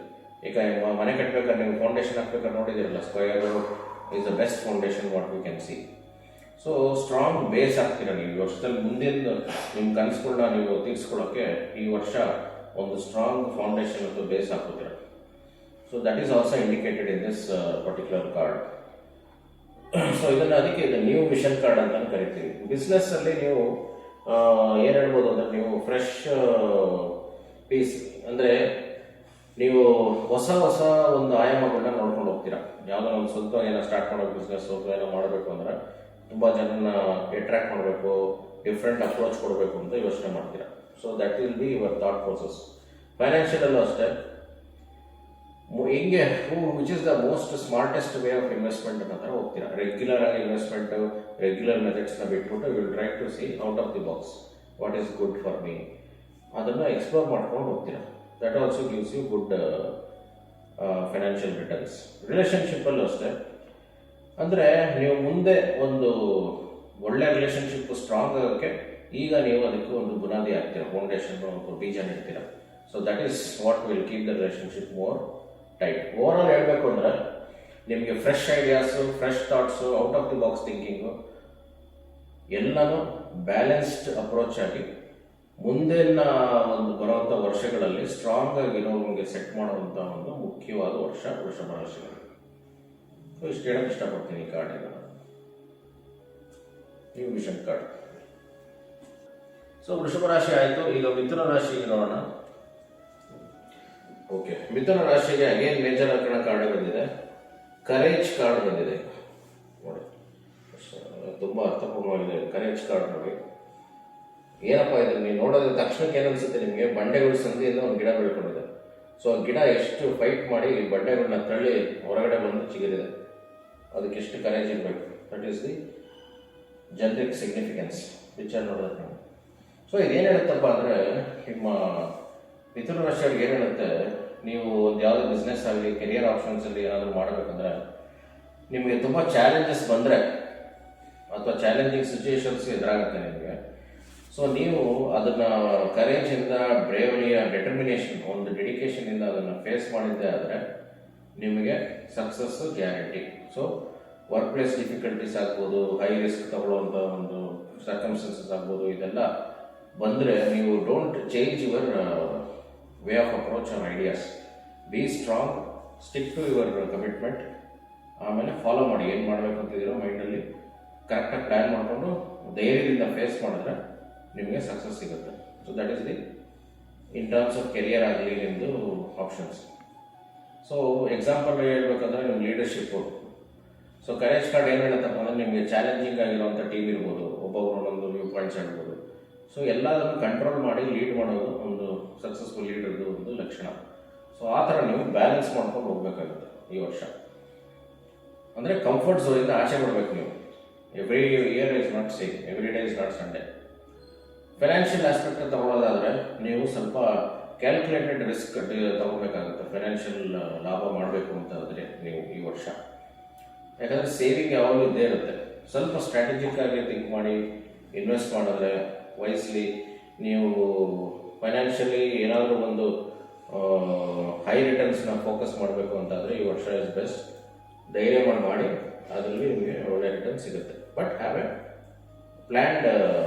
ಈಗ ಮನೆ ಕಟ್ಟಬೇಕಾದ್ರೆ ನೀವು ಫೌಂಡೇಶನ್ ಹಾಕ್ಬೇಕಾದ್ರೆ ನೋಡಿದಿರಲ್ಲ, square is the best foundation what we can see. So strong base ಆಗ್ತೀರಾ ನೀವು ಈ ವರ್ಷದಲ್ಲಿ. ಮುಂದಿನ ನಿಮ್ಮ ಕನಸುಗಳನ್ನ ನೀವು ತೀರಿಸ್ಕೊಳ್ಳೋಕ್ಕೆ ಈ ವರ್ಷ ಒಂದು ಸ್ಟ್ರಾಂಗ್ ಫೌಂಡೇಶನ್ ಅಥವಾ ಬೇಸ್ ಹಾಕೋತೀರ. So that is also indicated in this particular card. So ಇದನ್ನು ಅದಕ್ಕೆ ಇದು ನ್ಯೂ ವಿಷನ್ ಕಾರ್ಡ್ ಅಂತ ಕರಿತೀವಿ. ಬಿಸ್ನೆಸ್ ಅಲ್ಲಿ ನೀವು ಏನು ಹೇಳ್ಬೋದು ಅಂದರೆ, ನೀವು ಫ್ರೆಶ್ ಪೀಸ್ ಅಂದರೆ ನೀವು ಹೊಸ ಹೊಸ ಒಂದು ಆಯಾಮಗಳನ್ನ ನೋಡ್ಕೊಂಡು ಹೋಗ್ತೀರಾ. ಯಾವುದೋ ಒಂದು ಸ್ವಂತ ಏನೋ ಸ್ಟಾರ್ಟ್ ಮಾಡೋ ಬಿಸ್ನೆಸ್ ಏನೋ ಮಾಡಬೇಕು ಅಂದರೆ ತುಂಬ ಜನನ ಅಟ್ರಾಕ್ಟ್ ಮಾಡಬೇಕು, ಡಿಫ್ರೆಂಟ್ ಅಪ್ರೋಚ್ ಕೊಡಬೇಕು ಅಂತ ಯೋಚನೆ ಮಾಡ್ತೀರಾ. So that will be your thought process. ಫೈನಾನ್ಷಿಯಲಲ್ಲೂ ಅಷ್ಟೇ, ಹಿಂಗೆ which is the most smartest way of investment ಅನ್ನೋ ಥರ ಹೋಗ್ತೀರಾ. ರೆಗ್ಯುಲರ್ ಆಗಿ ಇನ್ವೆಸ್ಟ್ಮೆಂಟ್, ರೆಗ್ಯುಲರ್ ಮೆಥಡ್ಸ್ನ ಬಿಟ್ಬಿಟ್ಟು will try to see out of the box what is good for me, ಅದನ್ನು ಎಕ್ಸ್ಪ್ಲೋರ್ ಮಾಡ್ಕೊಂಡು ಹೋಗ್ತೀರಾ. That also gives you good financial returns. ರಿಲೇಷನ್ಶಿಪ್ಪಲ್ಲೂ ಅಷ್ಟೇ, ಅಂದರೆ ನೀವು ಮುಂದೆ ಒಂದು ಒಳ್ಳೆ ರಿಲೇಷನ್ಶಿಪ್ ಸ್ಟ್ರಾಂಗ್ ಆಗೋಕ್ಕೆ ಈಗ ನೀವು ಅದಕ್ಕೆ ಒಂದು ಬುನಾದಿ ಆಗ್ತೀರಾ, ಫೌಂಡೇಶನ್ ಒಂದು ಬೀಜ ನೆಡ್ತೀರಾ. So that is what will keep the relationship more tight. Over all ಹೇಳಬೇಕು ಅಂದರೆ ನಿಮಗೆ fresh ideas, fresh thoughts, out of the box thinking ಎಲ್ಲನೂ ಬ್ಯಾಲೆನ್ಸ್ಡ್ ಅಪ್ರೋಚ್ ಆಗಿ ಮುಂದಿನ ಒಂದು ಬರುವಂಥ ವರ್ಷಗಳಲ್ಲಿ ಸ್ಟ್ರಾಂಗ್ ಆಗಿರೋರಿಗೆ ಸೆಟ್ ಮಾಡುವಂಥ ಒಂದು ಮುಖ್ಯವಾದ ವರ್ಷ ವೃಷಭ ರಾಶಿಗಳು. ಸೊ ಇಷ್ಟು ಹೇಳೋಕ್ಕೆ ಇಷ್ಟಪಡ್ತೀನಿ ಈ ಕಾರ್ಡಿನ, ನ್ಯೂ ವಿಷನ್ ಕಾರ್ಡ್. ಸೊ ವೃಷಭ ರಾಶಿ ಆಯಿತು. ಈಗ ಮಿಥುನ ರಾಶಿಗೆ ನೋಡೋಣ. ಓಕೆ, ಮಿಥುನ ರಾಶಿಗೆ ಅಗೇನ್ ಮೇಜರ್ ಅಕರಣ ಕಾರ್ಡ್ ಬಂದಿದೆ, ಕರೇಜ್ ಕಾರ್ಡ್ ಬಂದಿದೆ. ನೋಡಿ, ತುಂಬ ಅರ್ಥಪೂರ್ಣವಾಗಿದೆ ಕರೇಜ್ ಕಾರ್ಡ್. ನೋಡಿ ಏನಪ್ಪ ಇದು, ನೀವು ನೋಡೋದ್ರ ತಕ್ಷಣಕ್ಕೆ ಏನನ್ಸುತ್ತೆ ನಿಮಗೆ, ಬಂಡೆಗಳ ಸಂಧಿಯಿಂದ ಒಂದು ಗಿಡ ಬೆಳ್ಕೊಂಡಿದೆ. ಸೊ ಆ ಗಿಡ ಎಷ್ಟು ಫೈಟ್ ಮಾಡಿ ಬಂಡೆಗಳನ್ನ ತಳ್ಳಿ ಹೊರಗಡೆ ಬಂದು ಚಿಗುರಿದೆ. ಅದಕ್ಕೆ ಎಷ್ಟು ಕರೇಜ್ ಇರಬೇಕು. That is the generic significance ವಿಚಾರ ನೋಡೋದು ನಾವು. ಸೊ ಇದೇನು ಹೇಳುತ್ತಪ್ಪ ಅಂದರೆ, ನಿಮ್ಮ ಮಿಥುನ ರಾಶಿಯವ್ರಿಗೆ ಏನು ಹೇಳುತ್ತೆ, ನೀವು ಒಂದು ಯಾವುದೇ ಬಿಸ್ನೆಸ್ ಆಗಲಿ ಕೆರಿಯರ್ ಆಪ್ಷನ್ಸಲ್ಲಿ ಏನಾದರೂ ಮಾಡಬೇಕಂದ್ರೆ ನಿಮಗೆ ತುಂಬ ಚಾಲೆಂಜಸ್ ಬಂದರೆ ಅಥವಾ ಚಾಲೆಂಜಿಂಗ್ ಸಿಚುವೇಶನ್ಸ್ ಎದುರಾಗುತ್ತೆ ನಿಮಗೆ. ಸೊ ನೀವು ಅದನ್ನು ಕರೇಜಿಂದ, ಬ್ರೇವರಿಯ, ಡೆಟರ್ಮಿನೇಷನ್, ಒಂದು ಡೆಡಿಕೇಶನಿಂದ ಅದನ್ನು ಫೇಸ್ ಮಾಡಿದ್ದೇ ಆದರೆ ನಿಮಗೆ success guarantee. So work place difficulties ಆಗ್ಬೋದು, ಹೈ ರಿಸ್ಕ್ ತಗೊಳ್ಳುವಂಥ ಒಂದು ಸರ್ಕಮ್ಸ್ಟೆನ್ಸಸ್ ಆಗ್ಬೋದು, ಇದೆಲ್ಲ ಬಂದರೆ ನೀವು don't change your way of approach on ideas. Be strong, stick to your commitment, ಆಮೇಲೆ ಫಾಲೋ ಮಾಡಿ. ಏನು ಮಾಡಬೇಕು ಅಂತಿದ್ದೀರೋ ಮೈಂಡಲ್ಲಿ ಕರೆಕ್ಟಾಗಿ ಪ್ಲ್ಯಾನ್ ಮಾಡಿಕೊಂಡು ಧೈರ್ಯದಿಂದ ಫೇಸ್ ಮಾಡಿದ್ರೆ ನಿಮಗೆ ಸಕ್ಸಸ್ ಸಿಗುತ್ತೆ. So that is the in terms of career ಆಗಲಿ ನಿಮ್ಮದು ಆಪ್ಷನ್ಸ್. ಸೊ ಎಕ್ಸಾಂಪಲ್ ಹೇಳ್ಬೇಕಂದ್ರೆ ನಿಮ್ಮ ಲೀಡರ್ಶಿಪ್ಪು. ಸೊ ಕರೇಜ್ ಕಾರ್ಡ್ ಏನು ಹೇಳುತ್ತಪ್ಪ ಅಂದರೆ, ನಿಮಗೆ ಚಾಲೆಂಜಿಂಗ್ ಆಗಿರುವಂಥ ಟೀಮ್ ಇರ್ಬೋದು, ಒಬ್ಬೊಬ್ಬರು ಒಂದೊಂದು ವ್ಯೂ ಪಾಯಿಂಟ್ಸ್ ಹೇಳ್ಬೋದು. ಸೊ ಎಲ್ಲದನ್ನು ಕಂಟ್ರೋಲ್ ಮಾಡಿ ಲೀಡ್ ಮಾಡೋದು ಒಂದು ಸಕ್ಸಸ್ಫುಲ್ ಲೀಡರ್ದು ಒಂದು ಲಕ್ಷಣ. ಸೊ ಆ ಥರ ನೀವು ಬ್ಯಾಲೆನ್ಸ್ ಮಾಡ್ಕೊಂಡು ಹೋಗ್ಬೇಕಾಗುತ್ತೆ ಈ ವರ್ಷ. ಅಂದರೆ ಕಂಫರ್ಟ್ ಝೋನಿಂದ ಆಚೆ ಬಿಡಬೇಕು ನೀವು. Every year is not same, every day is not Sunday. Financial aspect ತಗೊಳ್ಳೋದಾದರೆ ನೀವು ಸ್ವಲ್ಪ ಕ್ಯಾಲ್ಕುಲೇಟೆಡ್ ರಿಸ್ಕ್ ತಗೋಬೇಕಾಗುತ್ತೆ. ಫೈನಾನ್ಷಿಯಲ್ ಲಾಭ ಮಾಡಬೇಕು ಅಂತ ಆದರೆ ನೀವು ಈ ವರ್ಷ, ಯಾಕಂದರೆ ಸೇವಿಂಗ್ ಯಾವಾಗಲೂ ಇದ್ದೇ ಇರುತ್ತೆ. ಸ್ವಲ್ಪ ಸ್ಟ್ರಾಟಜಿಕ್ ಆಗಿ ಥಿಂಕ್ ಮಾಡಿ ಇನ್ವೆಸ್ಟ್ ಮಾಡಿದ್ರೆ ವೈಸ್ಲಿ, ನೀವು ಫೈನಾನ್ಷಿಯಲಿ ಏನಾದರೂ ಒಂದು ಹೈ ರಿಟರ್ನ್ಸ್ನ ಫೋಕಸ್ ಮಾಡಬೇಕು ಅಂತಾದರೆ ಈ ವರ್ಷ ಇಸ್ ಬೆಸ್ಟ್. ಧೈರ್ಯ ಮಾಡಿ ಅದರಲ್ಲಿ ನಿಮಗೆ ಒಳ್ಳೆ ರಿಟರ್ನ್ ಸಿಗುತ್ತೆ. But have a planned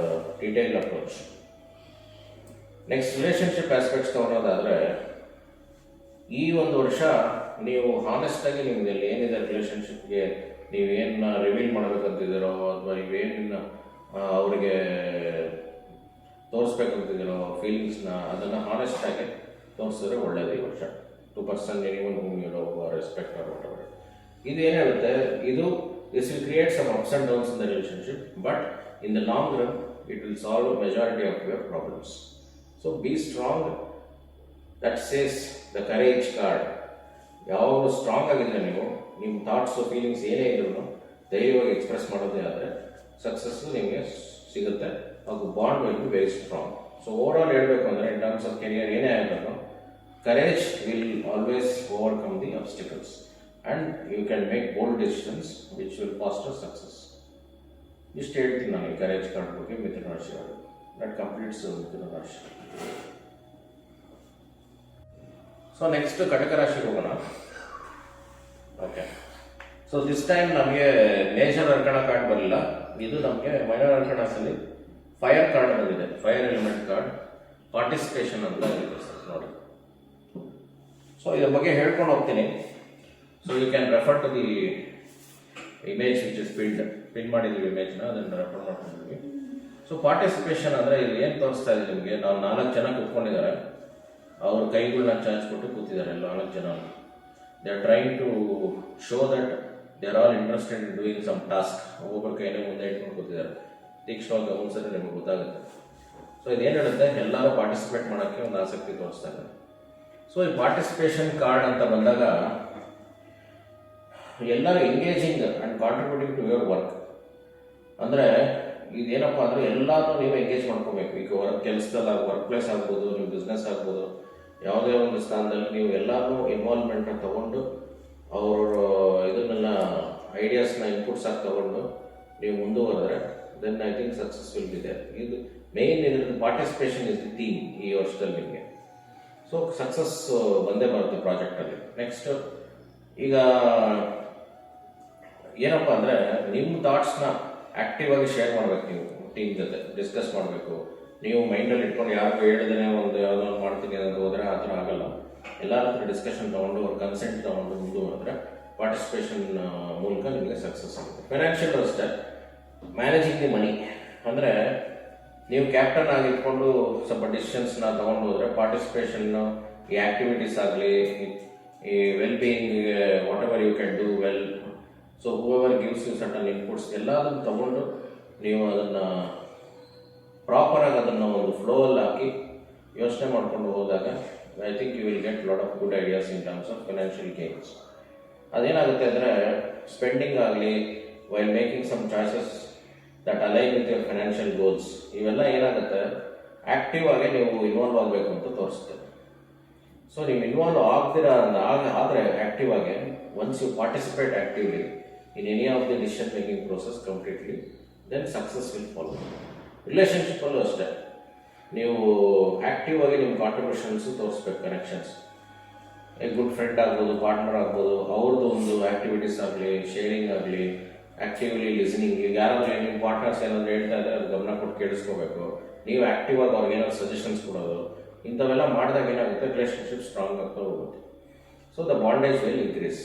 detail approach. Next relationship aspects ತಗೊಳೋದಾದರೆ, ಈ ಒಂದು ವರ್ಷ ನೀವು ಹಾನೆಸ್ಟಾಗಿ ನಿಮ್ಮದಲ್ಲಿ ಏನಿದೆ ರಿಲೇಷನ್ಶಿಪ್ಗೆ, ನೀವೇನು ರಿವೀಲ್ ಮಾಡಬೇಕಂತಿದ್ದೀರೋ ಅಥವಾ ನೀವೇನು ಅವರಿಗೆ ತೋರಿಸ್ಬೇಕಂತಿದ್ದೀರೋ ಫೀಲಿಂಗ್ಸ್ನ, ಅದನ್ನು ಹಾನೆಸ್ಟಾಗಿ ತೋರಿಸಿದ್ರೆ ಒಳ್ಳೆಯದು ಈ ವರ್ಷ. To person anyone whom you love or respect or whatever. ಇದು ಏನು ಹೇಳುತ್ತೆ, this will create some ups and downs in the relationship, but in the long run it will solve majority of your problems. So be strong. That says the courage card. ಯಾವಾಗಲೂ strong ಆಗಿದ್ರೆ ನೀವು ನಿಮ್ಮ thoughts, feelings ಏನೇ ಇದ್ರೂ ಧೈರ್ಯವಾಗಿ express ಮಾಡೋದೇ ಆದರೆ success ನಿಮಗೆ ಸಿಗುತ್ತೆ. ಹಾಗೂ bond will be very strong. So over all ಹೇಳಬೇಕು ಅಂದರೆ, ಇನ್ ಟರ್ಮ್ಸ್ ಆಫ್ ಕೆರಿಯರ್ ಏನೇ ಆಗಬೇಕು, courage will always overcome the obstacles and you can make bold decisions which will foster success. ಇಷ್ಟು ಹೇಳ್ತೀನಿ ನಾನು ಈ ಕರೇಜ್ ಕಾರ್ಡ್ ಬಗ್ಗೆ ಮಿಥುನ ರಾಶಿ ಅವರು. ದಟ್ ಕಂಪ್ಲೀಟ್ಸ್ ಮಿಥುನ ರಾಶಿ. ಸೊ ನೆಕ್ಸ್ಟ್ ಕಟಕ ರಾಶಿಗೆ ಹೋಗೋಣ. ಓಕೆ, ಸೊ ದಿಸ್ ಟೈಮ್ ನಮಗೆ ಮೇಜರ್ ಅರ್ಕಣ ಕಾರ್ಡ್ ಬರಲಿಲ್ಲ, ಇದು ನಮಗೆ ಮೈನರ್ ಅರ್ಕಣಸಲ್ಲಿ ಫೈರ್ ಕಾರ್ಡ್ ಬಂದಿದೆ, ಫೈರ್ ಎಲಿಮೆಂಟ್ ಕಾರ್ಡ್ ಪಾರ್ಟಿಸಿಪೇಷನ್ ಅಂತ ಇದೆ ಸರ್ ನೋಡಿ. ಸೊ ಇದ್ರ ಬಗ್ಗೆ ಹೇಳ್ಕೊಂಡು ಹೋಗ್ತೀನಿ. So you can refer to the image which is pin ಮಾಡಿದ್ದೀವಿ ಇಮೇಜ್ನ, ಅದನ್ನು ರೆಫರ್ ಮಾಡ್ಕೊಂಡಿದ್ವಿ. ಸೊ ಪಾರ್ಟಿಸಿಪೇಷನ್ ಅಂದರೆ ಇಲ್ಲಿ ಏನು ತೋರಿಸ್ತಾ ಇದೆ ನಿಮಗೆ, ನಾವು 4 ಜನ ಕೂತ್ಕೊಂಡಿದ್ದಾರೆ, ಅವ್ರ ಕೈಗಳನ್ನ ಚಾಚ್ಬಿಟ್ಟು ಕೂತಿದ್ದಾರೆ 4 ಜನ. They are trying to show that they are all interested in doing some task. ಒಬ್ಬೊಬ್ಬರ ಕೈನೇ ಮುಂದೆ ಇಟ್ಕೊಂಡು ಕೂತಿದ್ದಾರೆ, ತೀಕ್ಷ್ಣವಾಗಿ ಗಮನಿಸಿದ್ರೆ ನಿಮಗೆ ಗೊತ್ತಾಗುತ್ತೆ. ಸೊ ಇದೇನು ಹೇಳುತ್ತೆ, ಎಲ್ಲರೂ ಪಾರ್ಟಿಸಿಪೇಟ್ ಮಾಡೋಕ್ಕೆ ಒಂದು ಆಸಕ್ತಿ ತೋರಿಸ್ತಾ ಇದ್ದಾರೆ. ಸೊ ಈ ಪಾರ್ಟಿಸಿಪೇಷನ್ ಕಾರ್ಡ್ ಅಂತ ಬಂದಾಗ ಎಲ್ಲರೂ engaging and contributing to your work. ಅಂದರೆ ಇದೇನಪ್ಪ ಅಂದರೆ ಎಲ್ಲರೂ ನೀವು ಎಂಗೇಜ್ ಮಾಡ್ಕೋಬೇಕು. ಈಗ ಕೆಲಸದಲ್ಲಿ ವರ್ಕ್ ಪ್ಲೇಸ್ ಆಗ್ಬೋದು, ನೀವು ಬಿಸ್ನೆಸ್ ಆಗ್ಬೋದು, ಯಾವುದೇ ಒಂದು ಸ್ಥಾನದಲ್ಲಿ ನೀವು ಎಲ್ಲರೂ ಇನ್ವಾಲ್ವ್ಮೆಂಟ್ನ ತಗೊಂಡು ಅವರ ಇದನ್ನೆಲ್ಲ ಐಡಿಯಾಸ್ನ ಇನ್ಪುಟ್ಸ್ ಆಗಿ ತಗೊಂಡು ನೀವು ಮುಂದುವರೆದ್ರೆ then I think success will be there. ಇದು ಮೇನ್ ಇದ್ರದ್ದು ಪಾರ್ಟಿಸಿಪೇಷನ್ ಇಸ್ ದಿ ಥೀಮ್ ಈ ವರ್ಷದಲ್ಲಿ ನಿಮಗೆ. ಸೊ ಸಕ್ಸಸ್ ಬಂದೇ ಬರುತ್ತೆ ಪ್ರಾಜೆಕ್ಟಲ್ಲಿ. ನೆಕ್ಸ್ಟ್ ಈಗ ಏನಪ್ಪ ಅಂದರೆ ನಿಮ್ಮ ಥಾಟ್ಸ್ನ ಆ್ಯಕ್ಟಿವ್ ಆಗಿ ಶೇರ್ ಮಾಡಬೇಕು, ನೀವು ಟೀಮ್ ಜೊತೆ ಡಿಸ್ಕಸ್ ಮಾಡಬೇಕು. ನೀವು ಮೈಂಡಲ್ಲಿ ಇಟ್ಕೊಂಡು ಯಾರಿಗೂ ಹೇಳಿದ್ರೆ ಒಂದು ಯಾವುದೋ ಒಂದು ಮಾಡ್ತೀನಿ ಅಂತ ಹೋದರೆ ಆ ಥರ ಆಗಲ್ಲ. ಎಲ್ಲರ ಹತ್ರ ಡಿಸ್ಕಷನ್ ತೊಗೊಂಡು ಅವ್ರ ಕನ್ಸೆಂಟ್ ತೊಗೊಂಡು ಮುಂದುವರೆದ್ರೆ ಪಾರ್ಟಿಸಿಪೇಷನ್ ಮೂಲಕ ನಿಮಗೆ ಸಕ್ಸಸ್ ಆಗುತ್ತೆ. ಫೈನಾನ್ಷಿಯಲ್ ಅಷ್ಟೇ, ಮ್ಯಾನೇಜಿಂಗ್ ದಿ ಮನಿ ಅಂದರೆ ನೀವು ಕ್ಯಾಪ್ಟನ್ ಆಗಿ ಇಟ್ಕೊಂಡು ಸ್ವಲ್ಪ ಡಿಸಿಷನ್ಸ್ನ ತೊಗೊಂಡು ಹೋದರೆ ಪಾರ್ಟಿಸಿಪೇಷನ್ನು ಈ ಆ್ಯಕ್ಟಿವಿಟೀಸ್ ಆಗಲಿ, ಈ well being, whatever you can do well. So whoever gives you certain inputs ಎಲ್ಲದನ್ನು ತಗೊಂಡು ನೀವು ಅದನ್ನು ಪ್ರಾಪರಾಗಿ ಅದನ್ನು ಒಂದು ಫ್ಲೋಲ್ಲಿ ಹಾಕಿ ಯೋಚನೆ ಮಾಡಿಕೊಂಡು ಹೋದಾಗ I think you will get lot of good ideas in terms of financial gains. ಅದೇನಾಗುತ್ತೆ ಅಂದರೆ ಸ್ಪೆಂಡಿಂಗ್ ಆಗಲಿ, while making some choices that align with your financial goals, ಇವೆಲ್ಲ ಏನಾಗುತ್ತೆ ಆ್ಯಕ್ಟಿವ್ ಆಗಿ ನೀವು ಇನ್ವಾಲ್ವ್ ಆಗಬೇಕು ಅಂತ ತೋರಿಸುತ್ತೆ. ಸೊ ನೀವು ಇನ್ವಾಲ್ವ್ ಆದರೆ ಆ್ಯಕ್ಟಿವ್ ಆಗಿ, once you participate actively in any of the decision making process completely, then success will follow. ರಿಲೇಷನ್ಶಿಪ್ಪಲ್ಲೂ ಅಷ್ಟೇ, ನೀವು ಆ್ಯಕ್ಟಿವ್ ಆಗಿ ನಿಮ್ಮ ಕಾಂಟ್ರಿಬ್ಯೂಷನ್ಸು ತೋರಿಸ್ಬೇಕು. ಕನೆಕ್ಷನ್ಸ್, ಎ ಗುಡ್ ಫ್ರೆಂಡ್ ಆಗ್ಬೋದು, ಪಾರ್ಟ್ನರ್ ಆಗ್ಬೋದು, ಅವ್ರದ್ದು ಒಂದು ಆ್ಯಕ್ಟಿವಿಟೀಸ್ ಆಗಲಿ, ಶೇರಿಂಗ್ ಆಗಲಿ, ಆ್ಯಕ್ಟಿವ್ಲಿ ಲಿಸನಿಂಗ್. ಈಗ ಯಾರಾದರೂ ನಿಮ್ಮ ಪಾರ್ಟ್ನರ್ಸ್ ಏನಾದರೂ ಹೇಳ್ತಾ ಇದ್ದರೆ ಅದು ಗಮನ ಕೊಟ್ಟು ಕೇಳಿಸ್ಕೋಬೇಕು. ನೀವು ಆ್ಯಕ್ಟಿವ್ ಆಗಿ ಅವ್ರಿಗೆ ಏನಾದ್ರು ಸಜೆಷನ್ಸ್ ಕೊಡೋದು, ಇಂಥವೆಲ್ಲ ಮಾಡಿದಾಗ ಏನಾಗುತ್ತೆ ರಿಲೇಷನ್ಶಿಪ್ ಸ್ಟ್ರಾಂಗ್ ಆಗ್ತಾ ಹೋಗುತ್ತೆ. So the bondage will increase.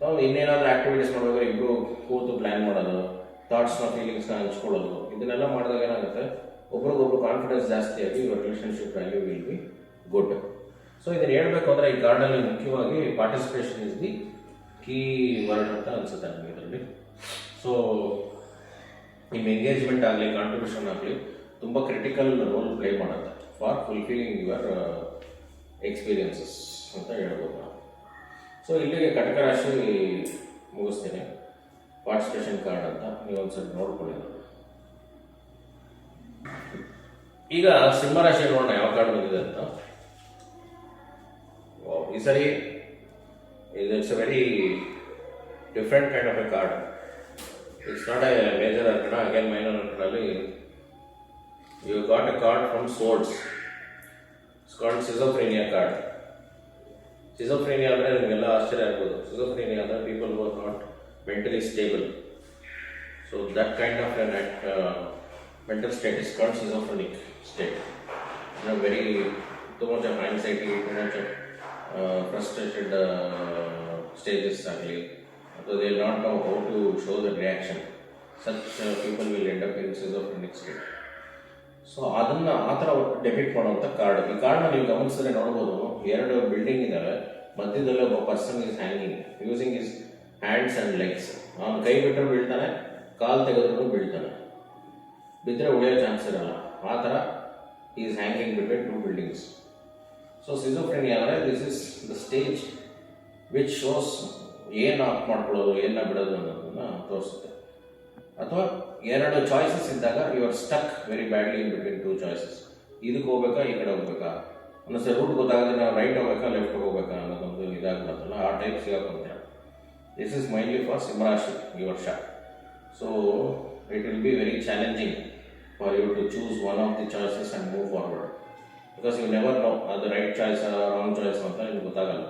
So ಇನ್ನೇನಾದರೂ ಆ್ಯಕ್ಟಿವಿಟೀಸ್ ಮಾಡಬೇಕು, ಇಬ್ಬರು ಕೂತು ಪ್ಲ್ಯಾನ್ ಮಾಡೋದು, ಥಾಟ್ಸ್ನ ಫೀಲಿಂಗ್ಸ್ನ ಹಂಚ್ಕೊಳ್ಳೋದು, ಇದನ್ನೆಲ್ಲ ಮಾಡಿದಾಗ ಏನಾಗುತ್ತೆ ಒಬ್ರಿಗೊಬ್ರು ಕಾನ್ಫಿಡೆನ್ಸ್ ಜಾಸ್ತಿ ಆಗಿ your relationship value will be good. So ಇದನ್ನು ಹೇಳಬೇಕು ಅಂದರೆ ಈ ಕಾರ್ಡಲ್ಲಿ ಮುಖ್ಯವಾಗಿ participation is the key word ಅಂತ ಅನಿಸುತ್ತೆ ನನಗೆ ಇದರಲ್ಲಿ. ಸೊ ನಿಮ್ಮ ಎಂಗೇಜ್ಮೆಂಟ್ ಆಗಲಿ, ಕಾಂಟ್ರಿಬ್ಯೂಷನ್ ಆಗಲಿ ತುಂಬ ಕ್ರಿಟಿಕಲ್ ರೋಲ್ ಪ್ಲೇ ಮಾಡುತ್ತೆ ಫಾರ್ ಫುಲ್ಫಿಲಿಂಗ್ ಯುವರ್ ಎಕ್ಸ್ಪೀರಿಯನ್ಸಸ್ ಅಂತ ಹೇಳ್ಬೋದು ನಾವು. ಸೊ ಇಲ್ಲಿಗೆ ಕಟಕ ರಾಶಿ ಮುಗಿಸ್ತೇನೆ. ಪಾರ್ಟಿಸಿಪೇಷನ್ ಕಾರ್ಡ್ ಅಂತ ನೀವು ಒಂದ್ಸರಿ ನೋಡ್ಕೊಳ್ಳಿ. ಈಗ ಸಿಂಹರಾಶಿ ನೋಡೋಣ ಯಾವ ಕಾರ್ಡ್ ಬಂದಿದೆ ಅಂತ. ಈ ಸರಿ it's a very different kind of a card. It's not a major arcana, again minor ಅರ್ಕಣಲ್ಲಿ you got a card from swords. It's called schizophrenia card. Schizophrenia ಅಂದರೆ ನಿಮಗೆಲ್ಲ ಆಶ್ಚರ್ಯ ಆಗ್ಬೋದು. ಸಿಜೋಫ್ರೇನಿಯಾ ಅಂದರೆ people who are not mentally stable. So that kind of a mental state is called schizophrenic state. Very too much of anxiety, too much of frustrated stages ಆಗಲಿ, ಅಥವಾ they will not know how to show the reaction. Such people will end up in schizophrenic state. So ಅದನ್ನು ಆ ಥರ depict ಮಾಡುವಂಥ card. ಈ ಕಾರ್ಡ್ನ ನೀವು ಗಮನಿಸಿದ್ರೆ ನೋಡ್ಬೋದು, 2 ಬಿಲ್ಡಿಂಗ್ ಇದ್ದಾವೆ, ಮಧ್ಯದಲ್ಲಿ ಒಬ್ಬ person is hanging using is hands and legs. ಅವನು ಕೈ ಬಿಟ್ಟರೆ ಬೀಳ್ತಾನೆ, ಕಾಲು ತೆಗೆದ್ರೂ ಬೀಳ್ತಾನೆ, ಬಿದ್ದರೆ ಉಳಿಯೋ ಚಾನ್ಸ್ ಇರಲ್ಲ. ಆ ಥರ is hanging between 2 buildings. So schizophrenia ಅಂದರೆ this is the stage which shows ಏನು ಆಫ್ ಮಾಡ್ಕೊಳ್ಳೋದು, ಏನ ಬಿಡೋದು ಅನ್ನೋದನ್ನು ತೋರಿಸುತ್ತೆ. ಅಥವಾ 2 ಚಾಯ್ಸಸ್ ಇದ್ದಾಗ you are stuck very badly in between 2 choices. ಇದಕ್ಕೆ ಹೋಗ್ಬೇಕಾ, ಈ ಕಡೆ ಹೋಗ್ಬೇಕಾ, ಒಂದೊಂದ್ಸರಿ ರೂಟ್ ಗೊತ್ತಾಗದೆ ನಾವು ರೈಟ್ ಹೋಗ್ಬೇಕಾ ಲೆಫ್ಟ್ ಹೋಗ್ಬೇಕಾ ಅನ್ನೋದೊಂದು ಇದಾಗ್ಬಿಡುತ್ತಲ್ಲ, ಆ type ಸಿಗಾಕೊಂತೀರ. This is mainly for Simharashi ಈ ವರ್ಷ. So it will be very challenging for you to choose one of the choices and move forward, because you never know the right choice or wrong choice ಅಂತ ನಿಮ್ಗೆ ಗೊತ್ತಾಗಲ್ಲ.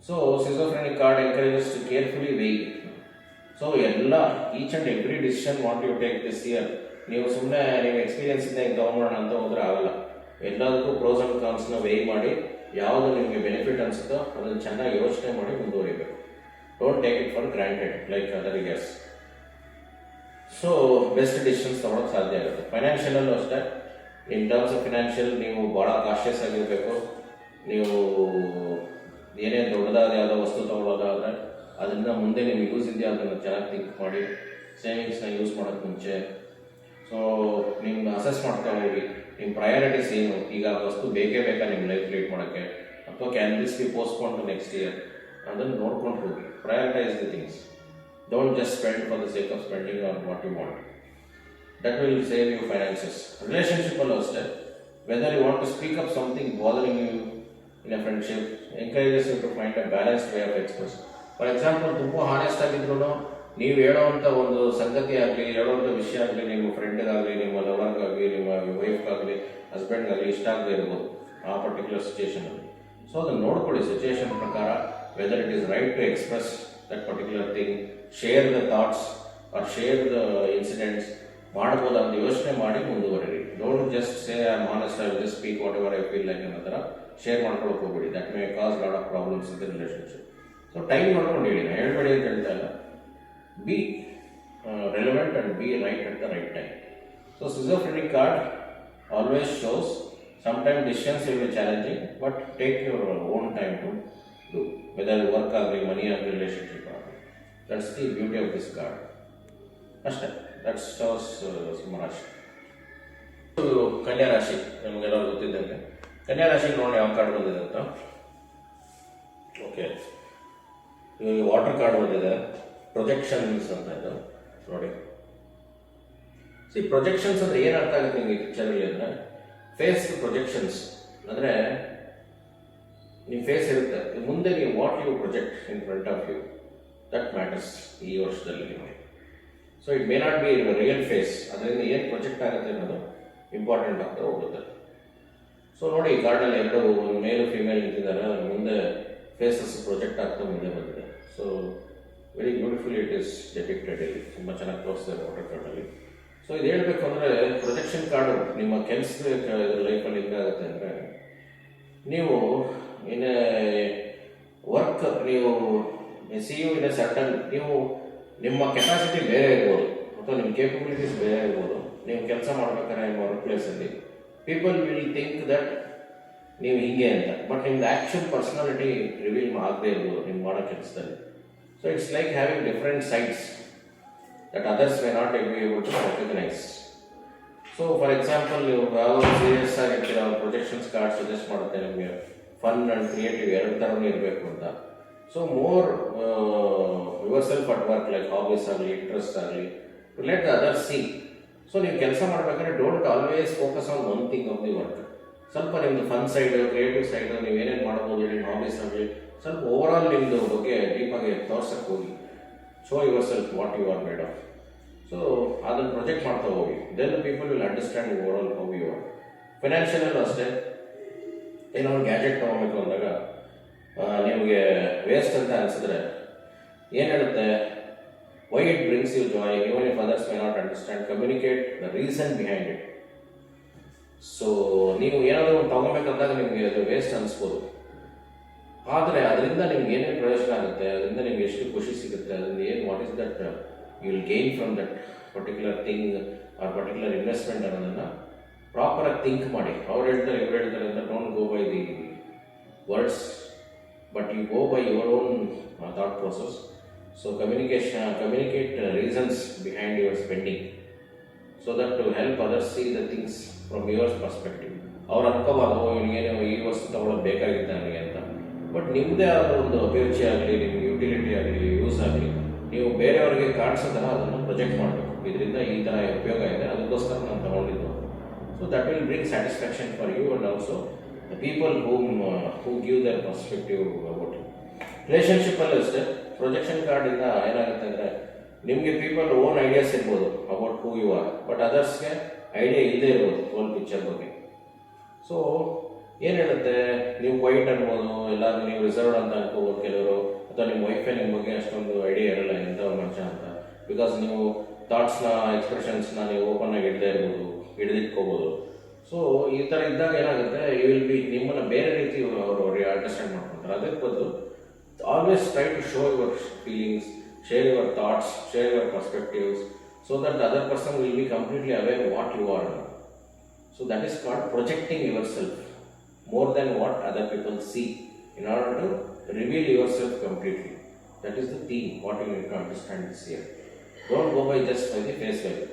So schizophrenic card encourages to carefully weigh. So ಎಲ್ಲ each and every decision what you take this year, ನೀವು ಸುಮ್ಮನೆ ನೀವು experience ಇಂದ ಹಿಂಗೆ ತೊಗೊಂಬೋಣ ಅಂತ ಹೋದ್ರೆ ಆಗಲ್ಲ. ಎಲ್ಲದಕ್ಕೂ ಪ್ರೋಸ್ ಆ್ಯಂಡ್ ಕಾನ್ಸ್ನ ವೇಯ್ ಮಾಡಿ ಯಾವುದು ನಿಮಗೆ ಬೆನಿಫಿಟ್ ಅನಿಸುತ್ತೋ ಅದನ್ನು ಚೆನ್ನಾಗಿ ಯೋಚನೆ ಮಾಡಿ ಮುಂದುವರಿಬೇಕು. Don't take it for granted like other years. So best decisions ತೊಗೊಳಕ್ಕೆ ಸಾಧ್ಯ ಆಗುತ್ತೆ. ಫೈನಾನ್ಷಿಯಲಲ್ಲೂ ಅಷ್ಟೇ, ಇನ್ ಟರ್ಮ್ಸ್ ಆಫ್ ಫಿನಾನ್ಷಿಯಲ್ ನೀವು ಭಾಳ ಕಾಶಿಯಸ್ ಆಗಿರಬೇಕು. ನೀವು ಏನೇ ದೊಡ್ಡದಾದ ಯಾವುದೋ ವಸ್ತು ತೊಗೊಳ್ಳೋದಾದರೆ ಅದರಿಂದ ಮುಂದೆ ನಿಮ್ಗೆ ಯೂಸ್ ಇದೆಯಾ ಅದನ್ನು ಚೆನ್ನಾಗಿ ಥಿಂಕ್ ಮಾಡಿ ಸೇವಿಂಗ್ಸ್ನ ಯೂಸ್ ಮಾಡೋಕ್ಕೆ ಮುಂಚೆ. ಸೊ ನಿಮ್ಗೆ ಅಸೆಸ್ ಮಾಡ್ತಾ ಹೋಗಿ ನಿಮ್ಮ ಪ್ರಯಾರಿಟೀಸ್ ಏನು, ಈಗ ವಸ್ತು ಬೇಕೇ ಬೇಕಾ ನಿಮ್ಮ ಲೈಫ್ ಲೀಡ್ ಮಾಡೋಕ್ಕೆ, ಅಥವಾ can this be postpone to next year, ಅದನ್ನು ನೋಡ್ಕೊಂಡು ಹೋಗಿ. Prioritize the things. Don't just spend for the sake of spending on what you want. That will save you finances. ರಿಲೇಷನ್ಶಿಪ್ಪಲ್ಲೂ ಅಷ್ಟೇ, whether you want to speak up something bothering you in a friendship, encourages you to find a balanced way of express. For example, ತುಂಬ honest ಆಗಿದ್ರು ನೀವು ಹೇಳೋವಂಥ ಒಂದು ಸಂಗತಿ ಆಗಲಿ, ಹೇಳೋವಂಥ ವಿಷಯ ಆಗಲಿ, ನಿಮ್ಮ ಫ್ರೆಂಡ್ಗಾಗಲಿ, ನಿಮ್ಮ ಲವರ್ಗಾಗಲಿ, ನಿಮ್ಮ ವೈಫ್ಗಾಗಲಿ, ಹಸ್ಬೆಂಡ್ಗಾಗಲಿ ಇಷ್ಟ ಆಗದೆ ಇರ್ಬೋದು ಆ ಪರ್ಟಿಕ್ಯುಲರ್ ಸಿಚುಯೇಷನಲ್ಲಿ. ಸೊ ಅದನ್ನು ನೋಡ್ಕೊಳ್ಳಿ ಸಿಚುಯೇಷನ್ ಪ್ರಕಾರ, whether it is right to express that particular thing, share the thoughts or share the incidents ಮಾಡ್ಬೋದಾ ಅಂತ ಯೋಚನೆ ಮಾಡಿ ಮುಂದುವರಿರಿ. Don't just say I am honest, I will just speak whatever I feel like ಅನ್ನೋ ಥರ share ಮಾಡ್ಕೊಳಕ್ಕೆ ಹೋಗ್ಬೇಡಿ. That may cause lot of problems in the relationship. So time ನೋಡ್ಕೊಂಡು ಹೇಳಿ, ನಾನು ಹೇಳ್ಬೇಡಿ ಅಂತ ಹೇಳ್ತಾ ಇಲ್ಲ. Be relevant and be right at the right time. So schizophrenic card always shows sometimes decisions will be challenging, but take your own time to do, whether work agli, money agli, relationship agli. That's the beauty of this card. Ashta, that shows Simarashi. Kanya Rashi, ನಮಗೆಲ್ಲ ಗೊತ್ತಿದ್ದಂಗೆ ಕನ್ಯಾ ರಾಶಿ ನೋಡಿ ಯಾವ card ಬಂದಿದೆ ಅಂತ. Okay, water card ಬಂದಿದೆ, projections ಅಂತ ಇದು ನೋಡಿ. ಸಿ ಪ್ರೊಜೆಕ್ಷನ್ಸ್ ಅಂದರೆ ಏನು ಅರ್ಥ ಆಗುತ್ತೆ ನಿಮಗೆ ಪಿಕ್ಚರಲ್ಲಿ ಅಂದರೆ, ಫೇಸ್ ಪ್ರೊಜೆಕ್ಷನ್ಸ್ ಅಂದರೆ ನಿಮ್ಮ ಫೇಸ್ ಇರುತ್ತೆ, ಮುಂದೆ ನೀವು what you project in front of you, that matters ಈ ವರ್ಷದಲ್ಲಿ ನಿಮಗೆ. So it may not be real face, ಅದರಿಂದ ಏನು ಪ್ರೊಜೆಕ್ಟ್ ಆಗುತ್ತೆ ಅನ್ನೋದು ಇಂಪಾರ್ಟೆಂಟ್ ಆಗ್ತಾ ಹೋಗುತ್ತೆ. ಸೊ ನೋಡಿ, ಈ ಕಾರ್ಡಲ್ಲಿ ಎರಡು, ಒಂದು ಮೇಲ್ ಫಿಮೇಲ್ ನಿಂತಿದ್ದಾರೆ, ಅದ್ರ ಮುಂದೆ ಫೇಸಸ್ ಪ್ರೊಜೆಕ್ಟ್ ಆಗ್ತಾ ಮುಂದೆ ಬಂದಿದೆ. So very beautifully it is depicted ಇಲ್ಲಿ, ತುಂಬ ಚೆನ್ನಾಗಿ ತೋರಿಸ್ತಾರೆ ವಾಟರ್ ಕಾರ್ಡಲ್ಲಿ. ಸೊ ಇದು ಹೇಳಬೇಕು ಅಂದರೆ, ಪ್ರೊಜೆಕ್ಷನ್ ಕಾರ್ಡು ನಿಮ್ಮ ಕೆಲಸದ ಲೈಫಲ್ಲಿ ಹೆಂಗಾಗುತ್ತೆ ಅಂದರೆ, ನೀವು ಇನ್ ವರ್ಕ್ ನೀವು see you in a certain, ನೀವು ನಿಮ್ಮ ಕೆಪಾಸಿಟಿ ಬೇರೆ ಇರ್ಬೋದು ಅಥವಾ ನಿಮ್ಮ ಕೇಪಬಿಲಿಟೀಸ್ ಬೇರೆ ಇರ್ಬೋದು. ನೀವು ಕೆಲಸ ಮಾಡ್ಬೇಕಾದ್ರೆ ನಿಮ್ಮ ವರ್ಕ್ ಪ್ಲೇಸಲ್ಲಿ ಪೀಪಲ್ ವಿಲ್ ಥಿಂಕ್ ದಟ್ ನೀವು ಹೀಗೆ ಅಂತ, ಬಟ್ ನಿಮ್ದು ಆ್ಯಕ್ಚುಲ್ ಪರ್ಸನಾಲಿಟಿ ರಿವೀಲ್ ಆಗದೆ ಇರ್ಬೋದು ನಿಮ್ಮ ಮಾಡೋ ಕೆಲಸದಲ್ಲಿ. So it's like having different sides that others may not be able to recognize. So for example, you have serious ಆಗಿರ್ತೀರ, ಪ್ರೊಜೆಕ್ಷನ್ಸ್ ಕಾರ್ಡ್ ಸಜೆಸ್ಟ್ ಮಾಡುತ್ತೆ ನಿಮಗೆ ಫನ್ ಆ್ಯಂಡ್ ಕ್ರಿಯೇಟಿವ್ ಎರಡು ಥರನೂ ಇರಬೇಕು ಅಂತ. So more yourself at work, like hobbies ಆಗಲಿ, interest ಆಗಲಿ, to let the others see. So ನೀವು ಕೆಲಸ ಮಾಡಬೇಕಾದ್ರೆ don't always focus on one thing of the work. ಸ್ವಲ್ಪ ನಿಮ್ಮದು ಫನ್ ಸೈಡ್, ಕ್ರಿಯೇಟಿವ್ ಸೈಡ್, ನೀವು ಏನೇನು ಮಾಡ್ಬೋದು ನಿಮ್ಮ ಹಾಬೀಸ್ ಆಗಲಿ, ಸ್ವಲ್ಪ ಓವರಾಲ್ ನಿಮ್ಮದು ಬಗ್ಗೆ ಡೀಪಾಗಿ ತೋರ್ಸಕ್ಕೆ ಹೋಗಿ. Show yourself what you are made of. So ಅದನ್ನು ಪ್ರೊಜೆಕ್ಟ್ ಮಾಡ್ತಾ ಹೋಗಿ, then people will understand overall how you are. ಫೈನಾನ್ಷಿಯಲಲ್ಲೂ ಅಷ್ಟೇ, ಏನೋ ಒಂದು ಗ್ಯಾಜೆಟ್ ತೊಗೊಬೇಕು ಅಂದಾಗ ನಿಮಗೆ ವೇಸ್ಟ್ ಅಂತ ಅನಿಸಿದ್ರೆ ಏನು ಹೇಳುತ್ತೆ, why it brings you joy, even if others may not understand, communicate the reason behind it. ಸೊ ನೀವು ಏನಾದರೂ ಒಂದು ತೊಗೊಬೇಕಂದಾಗ ನಿಮಗೆ ಅದು ವೇಸ್ಟ್ ಅನಿಸ್ಬೋದು, ಆದರೆ ಅದರಿಂದ ನಿಮ್ಗೆ ಏನೇನು ಪ್ರಯೋಜನ ಆಗುತ್ತೆ, ಅದರಿಂದ ನಿಮ್ಗೆ ಎಷ್ಟು ಖುಷಿ ಸಿಗುತ್ತೆ, ಅದರಿಂದ ಏನು, what is that you will gain from that particular thing or particular investment ಅನ್ನೋದನ್ನು ಪ್ರಾಪರಾಗಿ ಥಿಂಕ್ ಮಾಡಿ. ಅವ್ರು ಹೇಳ್ತಾರೆ, ಇವ್ರು ಹೇಳ್ತಾರೆ ಅಂತ don't go by the words, but you go by your own thought process. So communicate reasons behind your spending, so that to help others see the things from your perspective. ಅವ್ರು ಅನ್ಕೋಬಾರ್ದು, ಇವನಿಗೇನು ಈ ವಸ್ತು ತಗೊಳ್ಳೋದು ಬೇಕಾಗಿತ್ತು ನನಗೆ ಅಂತ. ಬಟ್ ನಿಮ್ಮದೇ ಆದ ಒಂದು ಅಭಿರುಚಿ ಆಗಲಿ, ನಿಮ್ಗೆ ಯುಟಿಲಿಟಿ ಆಗಲಿ, ಯೂಸ್ ಆಗಲಿ, ನೀವು ಬೇರೆಯವರಿಗೆ ಕಾಣಿಸೋ ಥರ ಅದನ್ನು ಪ್ರೊಜೆಕ್ಟ್ ಮಾಡಬೇಕು. ಇದರಿಂದ ಈ ಥರ ಉಪಯೋಗ ಇದೆ, ಅದಕ್ಕೋಸ್ಕರ ನಾನು ತಗೊಂಡಿದ್ದು. So that will bring satisfaction for you and also the people who give their perspective about you. ರಿಲೇಷನ್ಶಿಪ್ಪಲ್ಲೂ ಅಷ್ಟೇ, ಪ್ರೊಜೆಕ್ಷನ್ ಕಾರ್ಡಿಂದ ಏನಾಗುತ್ತೆ ಅಂದರೆ, ನಿಮಗೆ ಪೀಪಲ್ ಓನ್ ಐಡಿಯಾಸ್ ಇರ್ಬೋದು about who you are, but ಅದರ್ಸ್ಗೆ ಐಡಿಯಾ ಇಲ್ಲದೆ ಇರ್ಬೋದು ಓನ್ ಪಿಕ್ಚರ್ ಬಗ್ಗೆ. ಸೊ ಏನು ಹೇಳುತ್ತೆ, ನೀವು ವೈಟ್ ಅನ್ಬೋದು, ಎಲ್ಲರೂ ನೀವು ರಿಸರ್ವ್ಡ್ ಅಂತ ಅನ್ಕೋಬೋದು ಕೆಲವರು, ಅಥವಾ ನಿಮ್ಮ ವೈಫೇ ನಿಮ್ಮ ಬಗ್ಗೆ ಅಷ್ಟೊಂದು ಐಡಿಯಾ ಇರಲ್ಲ ಎಂಥ ಮನುಷ್ಯ ಅಂತ. ಬಿಕಾಸ್ ನೀವು ಥಾಟ್ಸ್ನ ಎಕ್ಸ್ಪ್ರೆಷನ್ಸ್ನ ನೀವು ಓಪನ್ ಆಗಿ ಹಿಡ್ದೇ ಇರ್ಬೋದು, ಹಿಡಿದಿಟ್ಕೋಬೋದು. ಸೊ ಈ ಥರ ಇದ್ದಾಗ ಏನಾಗುತ್ತೆ, ಯು ವಿಲ್ ಬಿ ನಿಮ್ಮನ್ನು ಬೇರೆ ರೀತಿ ಅವರು ಅಂಡರ್ಸ್ಟ್ಯಾಂಡ್ ಮಾಡ್ಕೊತಾರೆ. ಅದಕ್ಕೆ ಬದಲು always try to show your feelings, share your thoughts, share your perspectives, so that the other person will be completely aware what you are now. So that is called projecting yourself more than what other people see, in order to reveal yourself completely. That is the theme, what you need to understand this year. Don't go by just by the face value.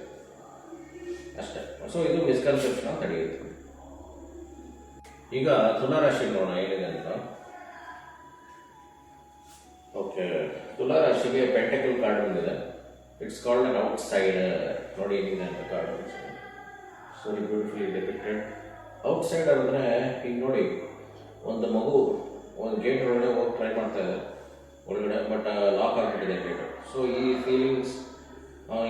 ಅಷ್ಟೇ. So ಇದು misconception ತಡೆಯುತ್ತೆ. ಈಗ ತುಲಾರಾಶಿ ನೋಡೋಣ ಏನಿದೆ ಅಂತ. Okay, ತುಲಾರಾಶಿಗೆ ಪೆಂಟಕಲ್ card ಬಂದಿದೆ. It's called an out cider. ನೋಡಿ ಏನಿದೆ ಅಂತ card. So beautifully depicted. Out cider ಅಂದರೆ ಈಗ ನೋಡಿ, ಒಂದು ಮಗು ಒಂದು ಗೇಟ್ ಒಳಗಡೆ ಹೋಗಿ ಟ್ರೈ ಮಾಡ್ತಾ ಇದೆ ಒಳಗಡೆ, ಬಟ್ ಲಾಕ್ ಆಗಿಬಿಟ್ಟಿದೆ ಗೇಟ್. ಸೊ ಈ ಫೀಲಿಂಗ್ಸ್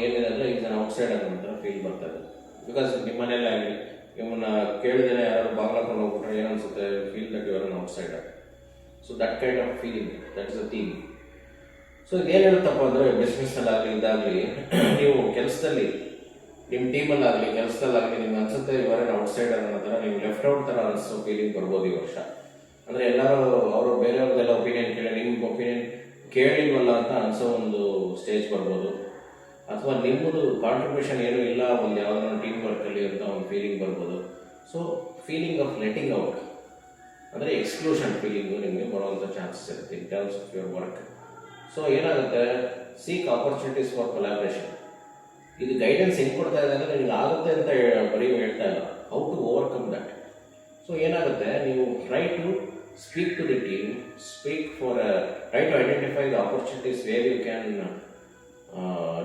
ಏನಿದೆ ಅಂದರೆ ಈಗ ನಾನು ಔಟ್ ಸೈಡರ್ ಅಂತ ಫೀಲ್ ಬರ್ತಾ ಇದೆ. ಬಿಕಾಸ್ ನಿಮ್ಮ ಮನೆಯಲ್ಲೇ ಆಗಲಿ, ನಿಮ್ಮನ್ನು ಕೇಳಿದೇನೆ ಯಾರು ಬಾಗ್ಲಾಕೊಂಡು ಹೋಗ್ಬಿಟ್ರೆ ಏನು ಅನ್ಸುತ್ತೆ, feel that you are an outsider. So that kind of feeling, that is a theme. ಸೊ ಇದೇನು ಹೇಳುತ್ತಪ್ಪ ಅಂದರೆ, ಬಿಸ್ನೆಸ್ನಲ್ಲಾಗಲಿ ಇದಾಗಲಿ, ನೀವು ಕೆಲಸದಲ್ಲಿ ನಿಮ್ಮ ಟೀಮಲ್ಲಾಗಲಿ ಕೆಲಸದಲ್ಲಾಗಲಿ ನಿಮ್ಗೆ ಅನ್ಸುತ್ತೆ ಇವರೇ ಔಟ್ ಸೈಡರ್ ಅನ್ನೋ ಥರ, ನೀವು ಲೆಫ್ಟ್ ಔಟ್ ಥರ ಅನಿಸೋ ಫೀಲಿಂಗ್ ಬರ್ಬೋದು ಈ ವರ್ಷ. ಅಂದರೆ ಎಲ್ಲರೂ ಅವರು ಬೇರೆಯವ್ರದ್ದೆಲ್ಲ ಒಪಿನಿಯನ್ ಕೇಳಿ ನಿಮ್ಮ ಒಪಿನಿಯನ್ ಕೇಳಿಲ್ವಲ್ಲ ಅಂತ ಅನಿಸೋ ಒಂದು ಸ್ಟೇಜ್ ಬರ್ಬೋದು. ಅಥವಾ ನಿಮ್ಮದು ಕಾಂಟ್ರಿಬ್ಯೂಷನ್ ಏನೂ ಇಲ್ಲ ಒಂದು ಯಾವುದಾದ್ರು ಟೀಮ್ ವರ್ಕಲ್ಲಿ ಅಂತ ಒಂದು ಫೀಲಿಂಗ್ ಬರ್ಬೋದು. So feeling of letting out ಅಂದರೆ ಎಕ್ಸ್ಕ್ಲೂಷನ್ ಫೀಲಿಂಗು ನಿಮಗೆ ಬರುವಂಥ ಚಾನ್ಸಸ್ ಇರುತ್ತೆ ಇನ್ terms of your work. So ಏನಾಗುತ್ತೆ, ಸೀಕ್ ಆಪರ್ಚುನಿಟೀಸ್ ಫಾರ್ ಕೊಲಾಬ್ರೇಷನ್. ಇದು ಗೈಡೆನ್ಸ್ ಹೆಂಗೆ ಕೊಡ್ತಾ ಇದೆ ಅಂದರೆ, ನಿಮ್ಗೆ ಆಗುತ್ತೆ ಅಂತ ಬರೀ ಹೇಳ್ತಾ ಇಲ್ಲ, how to overcome that. So ಏನಾಗುತ್ತೆ, ನೀವು try to speak to the team, speak for try to identify the opportunities where you can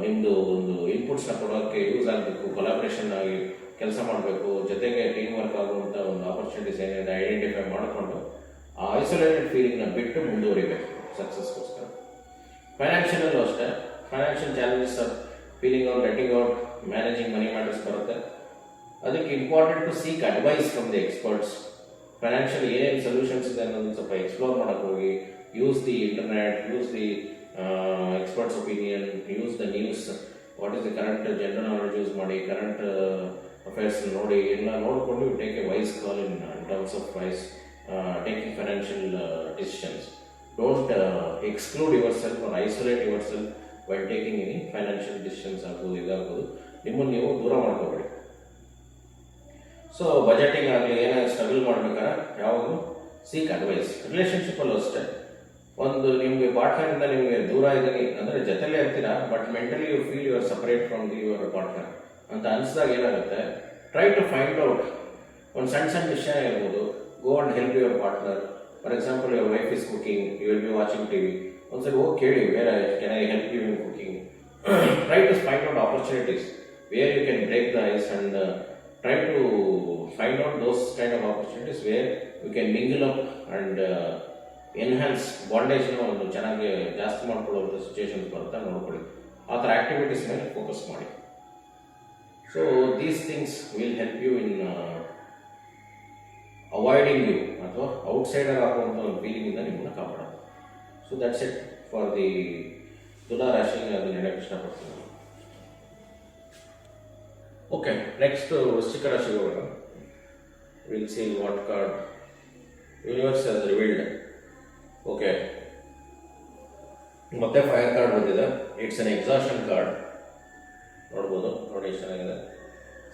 ನಿಮ್ಮದು ಒಂದು ಇನ್ಪುಟ್ಸ್ನ ಕೊಡೋಕ್ಕೆ ಯೂಸ್ ಆಗಬೇಕು, ಕೊಲಾಬ್ರೇಷನ್ ಆಗಿ ಕೆಲಸ ಮಾಡಬೇಕು, ಜೊತೆಗೆ ಟೀಮ್ ವರ್ಕ್ ಆಗುವಂಥ ಒಂದು ಆಪರ್ಚುನಿಟೀಸ್ ಏನಿದೆ ಐಡೆಂಟಿಫೈ ಮಾಡಿಕೊಂಡು ಆ ಐಸೋಲೇಟೆಡ್ ಫೀಲಿಂಗ್ನ ಬಿಟ್ಟು ಮುಂದುವರಿಬೇಕು ಸಕ್ಸಸ್ಗೋಸ್ಕರ. ಫೈನಾನ್ಷಿಯಲಲ್ಲೂ ಅಷ್ಟೇ, financial challenges or feeling out, letting out, managing money matters ಬರುತ್ತೆ. ಅದಕ್ಕೆ important to seek advice from the experts. Financial ಏನೇನು ಸೊಲ್ಯೂಷನ್ಸ್ ಇದೆ ಅನ್ನೋದನ್ನು ಸ್ವಲ್ಪ ಎಕ್ಸ್ಪ್ಲೋರ್ ಮಾಡೋಕ್ಕೆ ಹೋಗಿ, use the internet, use the experts opinion, use the news, what is the current general knowledge use ಮಾಡಿ, current affairs ನೋಡಿ, ಎಲ್ಲ ನೋಡಿಕೊಂಡು you take a wise call in terms of wise taking financial decisions. Don't exclude your self or isolate yourself while taking any financial decisions ಆಗ್ಬೋದು, ಇದಾಗ್ಬೋದು. ನಿಮ್ಮನ್ನು ನೀವು ದೂರ ಮಾಡ್ಕೋಬೇಡಿ. ಸೊ ಬಜೆಟಿಂಗ್ ಆಗಲಿ ಏನಾದ್ರು ಸ್ಟ್ರಗಲ್ ಮಾಡ್ಬೇಕಾದ್ರೆ ಯಾವಾಗಲೂ ಸೀಕ್ ಅಡ್ವೈಸ್. ರಿಲೇಷನ್ಶಿಪ್ಪಲ್ಲೂ ಅಷ್ಟೇ, ಒಂದು ನಿಮಗೆ ಪಾರ್ಟ್ನರಿಂದ ನಿಮಗೆ ದೂರ ಇದ್ದೀನಿ ಅಂದರೆ ಜೊತೆಲೇ ಇರ್ತೀರಾ, but mentally you feel you are separate from the your partner ಅಂತ ಅನಿಸಿದಾಗ ಏನಾಗುತ್ತೆ, ಟ್ರೈ ಟು ಫೈಂಡ್ ಔಟ್ ಒಂದು ಸಣ್ಣ ಸಣ್ಣ ವಿಷಯ ಇರ್ಬೋದು. Go and help your partner. For example your wife is cooking, you will be watching TV, ಒಂದ್ಸರಿ ಹೋಗಿ ಕೇಳಿ, where can I help you in cooking. Try to find out opportunities where you can break the ice and try to find out those kind of opportunities where you can mingle up and enhance ಬಾಂಡೇಜ್ನ ಒಂದು ಚೆನ್ನಾಗಿ ಜಾಸ್ತಿ ಮಾಡ್ಕೊಳ್ಳುವಂಥ situations ಬರುತ್ತೆ, ನೋಡ್ಕೊಳ್ಳಿ. ಆ ಥರ activities ಮೇಲೆ focus ಮಾಡಿ. So these things will help you in avoiding you ಅಥವಾ ಔಟ್ಸೈಡರ್ ಆಗುವಂಥ ಒಂದು ಫೀಲಿಂಗಿಂದ ನಿಮ್ಮನ್ನು ಕಾಪಾಡೋದು. So that's it for the ತುಲಾ ರಾಶಿಗೆ ಅದನ್ನು ಹೇಳಕ್ಕೆ ಇಷ್ಟಪಡ್ತೀನಿ. ಓಕೆ, ನೆಕ್ಸ್ಟ್ ವೃಶ್ಚಿಕ ರಾಶಿಗೆ ಹೋಗೋಣ. Will see what card universe has revealed. Okay, ಮತ್ತೆ ಫೈರ್ ಕಾರ್ಡ್ ಬಂದಿದೆ. It's an exhaustion card. ನೋಡ್ಬೋದು, ನೋಡಿ ಎಷ್ಟು ಚೆನ್ನಾಗಿದೆ.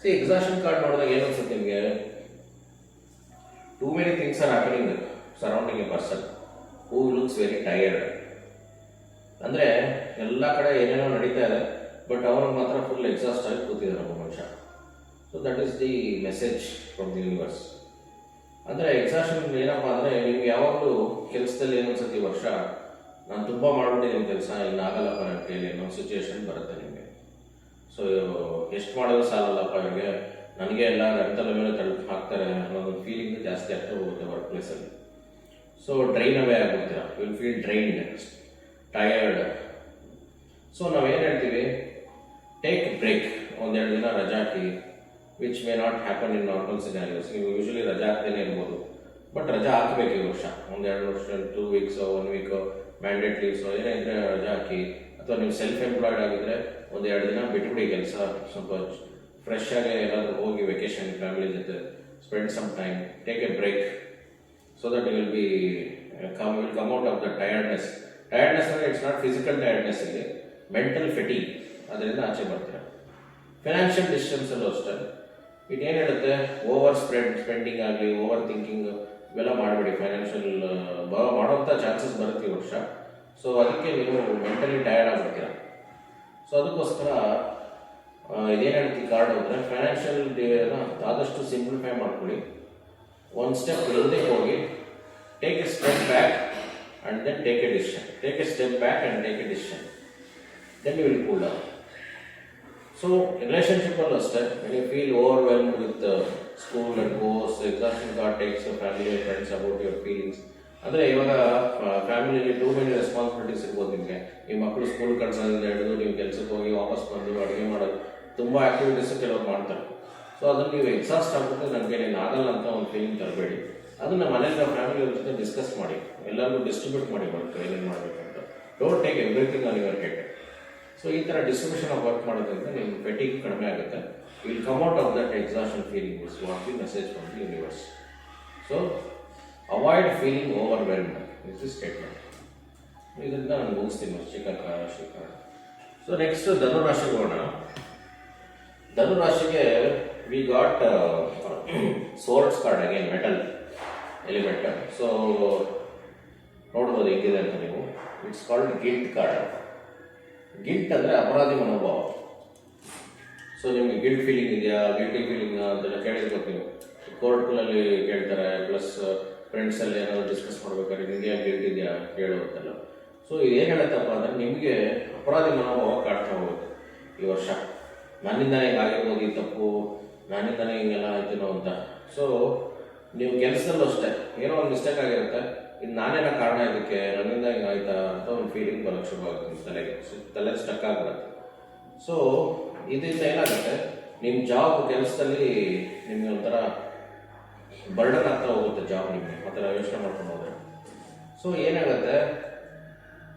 ಸಿ ಎಕ್ಸಾಷನ್ ಕಾರ್ಡ್ ನೋಡಿದಾಗ ಏನು ಅನ್ಸುತ್ತೆ ನಿಮಗೆ, too many things are happening surrounding A person who looks very tired. ಅಂದರೆ ಎಲ್ಲ ಕಡೆ ಏನೇನೋ ನಡೀತಾ ಇದೆ, ಬಟ್ ಅವ್ರಿಗೆ ಮಾತ್ರ ಫುಲ್ ಎಕ್ಸಾಸ್ಟ್ ಆಗಿ ಕೂತಿದ್ದಾರೆ ಒಬ್ಬ ಮನುಷ್ಯ. So that is the message from the universe. ಅಂದರೆ ಎಕ್ಸಾಷನ್ ಏನಪ್ಪ ಅಂದರೆ, ನಿಮ್ಗೆ ಯಾವಾಗಲೂ ಕೆಲಸದಲ್ಲಿ ಏನು ಅನ್ಸುತ್ತೆ, ಈ ವರ್ಷ ನಾನು ತುಂಬ ಮಾಡ್ಬಿಟ್ಟಿದ್ದೀನಿ ಕೆಲಸ, ಇನ್ನಾಗಲ್ಲಪ್ಪ ನನ್ನ ಕೈಲಿ ಅನ್ನೋ ಸಿಚುವೇಶನ್ ಬರುತ್ತೆ ನಿಮಗೆ. ಸೊ ಎಷ್ಟು ಮಾಡೋದು ಸಾಲಲ್ಲಪ್ಪ, ಇವಾಗ ನನಗೆ ಎಲ್ಲ ನನ್ನ ಮೇಲೆ ತಳ್ಳಿ ಹಾಕ್ತಾರೆ ಅನ್ನೋದು ಫೀಲಿಂಗ್ ಜಾಸ್ತಿ ಆಗ್ತಾ ಹೋಗುತ್ತೆ ವರ್ಕ್ ಪ್ಲೇಸಲ್ಲಿ. ಸೊ ಡ್ರೈನ್ ಅವೇ ಆಗ್ಬಿಡ್ತೀರಾ, will feel drained, tired. So ನಾವೇನು ಹೇಳ್ತೀವಿ, ಟೇಕ್ ಬ್ರೇಕ್, ಒಂದೆರಡು ದಿನ ರಜಾ ಹಾಕಿ, which may not happen in normal scenarios. ನೀವು ಯೂಶಲಿ ರಜಾ ಹಾಕ್ತೇನೆ ಇರ್ಬೋದು, ಬಟ್ ರಜಾ ಹಾಕಬೇಕು ಈ ವರ್ಷ. 1-2 ವರ್ಷ 2 ವೀಕ್ಸೋ 1 ವೀಕೋ ಮ್ಯಾಂಡೇಟ್ ಲೀವ್ಸೋ ಏನೇ ಇದ್ರೆ ರಜಾ ಹಾಕಿ. ಅಥವಾ ನೀವು ಸೆಲ್ಫ್ ಎಂಪ್ಲಾಯ್ಡ್ ಆಗಿದ್ರೆ 1-2 ದಿನ ಬಿಟ್ಬಿಡಿ ಕೆಲಸ, ಸ್ವಲ್ಪ ಫ್ರೆಶ್ ಆಗಿ ಎಲ್ಲಾದರೂ ಹೋಗಿ ವೆಕೇಶನ್ ಫ್ಯಾಮಿಲಿ ಜೊತೆ spend some time, take a break, so that you will come out of the tiredness. Tiredness ಅಂದರೆ ಇಟ್ಸ್ ನಾಟ್ ಫಿಸಿಕಲ್ ಟಯರ್ಡ್ನೆಸ್, ಇಲ್ಲಿ ಮೆಂಟಲ್ ಫೆಟಿಗ್, ಅದರಿಂದ ಆಚೆ ಬರ್ತೀರ. ಫೈನಾನ್ಷಿಯಲ್ ಡಿಸಿಷನ್ಸಲ್ಲೂ ಅಷ್ಟೇ, ಇದೇನು ಹೇಳುತ್ತೆ, ಓವರ್ ಸ್ಪೆಂಡಿಂಗ್ ಆಗಲಿ, ಓವರ್ ಥಿಂಕಿಂಗ್ ಇವೆಲ್ಲ ಮಾಡಬೇಡಿ. ಫೈನಾನ್ಷಿಯಲ್ ಮಾಡೋಂಥ ಚಾನ್ಸಸ್ ಬರುತ್ತೆ ಈ ವರ್ಷ. ಸೊ ಅದಕ್ಕೆ ನೀವು ಮೆಂಟಲಿ ಟಯರ್ಡ್ ಆಗಿರ್ತೀರ. ಸೊ ಅದಕ್ಕೋಸ್ಕರ ಇದೇನು ಹೇಳ್ತೀವಿ ಕಾರ್ಡ್ ಹೋದರೆ ಫೈನಾನ್ಷಿಯಲ್ ಡೇನ ಆದಷ್ಟು ಸಿಂಪ್ಲಿಫೈ ಮಾಡ್ಕೊಳ್ಳಿ. ಒಂದು ಸ್ಟೆಪ್ ಹಿಂದೆ ಹೋಗಿ, take a step back and then take a decision. Take a step back and take a decision, then you will cool down. So ರಿಲೇಷನ್ಶಿಪ್ಪಲ್ಲೂ ಅಷ್ಟೇ, when you feel overwhelmed with school and course, examination card takes family friends about your feelings. ಅಂದರೆ ಇವಾಗ ಫ್ಯಾಮಿಲಿಯಲ್ಲಿ too many responsibilities ಇರ್ಬೋದು ನಿಮಗೆ. ಈ ಮಕ್ಕಳು school ಕಳ್ಸೋದ್ರಿಂದ ಹಿಡಿದು ನೀವು ಕೆಲಸಕ್ಕೆ ಹೋಗಿ ವಾಪಸ್ ಬಂದು ಅಡುಗೆ ಮಾಡೋದು, ತುಂಬ ಆ್ಯಕ್ಟಿವಿಟೀಸು ಕೆಲವ್ರು ಮಾಡ್ತಾರೆ. ಸೊ ಅದನ್ನು ನೀವು ಎಕ್ಸಾಸ್ಟ್ ಆಗ್ಬಿಟ್ಟು ನನಗೆ ನೀನು ಆಗಲ್ಲ ಅಂತ ಒಂದು ಫೀಲಿಂಗ್ ತರಬೇಡಿ. ಅದನ್ನು ಮನೆಯಿಂದ ಫ್ಯಾಮಿಲಿಯವ್ರ ಜೊತೆ ಡಿಸ್ಕಸ್ ಮಾಡಿ, ಎಲ್ಲರಿಗೂ ಡಿಸ್ಟ್ರಿಬ್ಯೂಟ್ ಮಾಡಿ ವರ್ಕ್ ಏನೇನು ಮಾಡಬೇಕಂತ. Don't take everything on your head. So ಈ ಥರ ಡಿಸ್ಟ್ರಿಬ್ಯೂಷನ್ ಆಫ್ ವರ್ಕ್ ಮಾಡೋದ್ರಿಂದ ನಿಮ್ಮ ಫೆಟಿಗ್ ಕಡಿಮೆ ಆಗುತ್ತೆ. Will come out of that exhaustion feeling is what the message from the universe. So avoid feeling overwhelmed is the statement. ಇದರಿಂದ ನಾನು ಮುಗಿಸ್ತೀನಿ ವೃಶ್ಚಿಕ ರಾಶಿ ಕಾರ್ಡ್. ಸೊ ನೆಕ್ಸ್ಟ್ ಧನುರಾಶಿಗೆ ಹೋಗೋಣ. ಧನುರಾಶಿಗೆ we got swords card again, metal element. So ನೋಡ್ಬೋದು ಹೇಗಿದೆ ಅಂತ ನೀವು. It's called guilt card. Guilt ಅಂದರೆ ಅಪರಾಧಿ ಮನೋಭಾವ. ಸೊ ನಿಮಗೆ ಗಿಲ್ಟ್ ಫೀಲಿಂಗ್ ಇದೆಯಾ, ಗಿಲ್ಟಿ ಫೀಲಿಂಗ್ ಅಂತೆಲ್ಲ ಕೇಳಿರ್ಬೇಕು ನೀವು. ಕೋರ್ಟ್ಗಳಲ್ಲಿ ಕೇಳ್ತಾರೆ, ಪ್ಲಸ್ ಫ್ರೆಂಡ್ಸಲ್ಲಿ ಏನಾದರೂ ಡಿಸ್ಕಸ್ ಮಾಡ್ಬೇಕಾದ್ರೆ ನಿಮಗೆ ಗಿಲ್ಟ್ ಇದೆಯಾ ಕೇಳುವಂತೆಲ್ಲ. ಸೊ ಏನು ಹೇಳುತ್ತಪ್ಪ ಅಂದರೆ ನಿಮಗೆ ಅಪರಾಧಿ ಮನೋಭಾವ ಕಾಡ್ತಾ ಹೋಗುತ್ತೆ ಈ ವರ್ಷ. ನನ್ನಿಂದ ಹಿಂಗೆ ಆಗಿರ್ಬೋದು ಈ ತಪ್ಪು, ನನ್ನಿಂದನೇ ಹಿಂಗೆಲ್ಲ ಆಯ್ತೇನೋ ಅಂತ. ಸೊ ನೀವು ಕೆಲಸದಲ್ಲೂ ಅಷ್ಟೇ ಏನೋ ಒಂದು ಮಿಸ್ಟೇಕ್ ಆಗಿರುತ್ತೆ, ಇದು ನಾನೇನ ಕಾರಣ ಇದಕ್ಕೆ, ನನ್ನಿಂದ ಹಿಂಗೆ ಆಯ್ತಾ ಅಂತ ಒಂದು ಫೀಲಿಂಗ್ ಬರೋಕ್ಕೆ ಶುರುವಾಗುತ್ತೆ, ತಲೆ ಸ್ಟಕ್ ಆಗಿರುತ್ತೆ. ಸೊ ಇದರಿಂದ ಏನಾಗುತ್ತೆ, ನಿಮ್ಮ ಜಾಬ್ ಕೆಲಸದಲ್ಲಿ ನಿಮಗೆ ಒಂಥರ ಬರ್ಡನ್ ಆಗ್ತಾ ಹೋಗುತ್ತೆ ಜಾಬ್ ನಿಮಗೆ, ಆ ಥರ ಯೋಚನೆ ಮಾಡ್ಕೊಂಡು ಹೋದರೆ. ಸೊ ಏನಾಗುತ್ತೆ,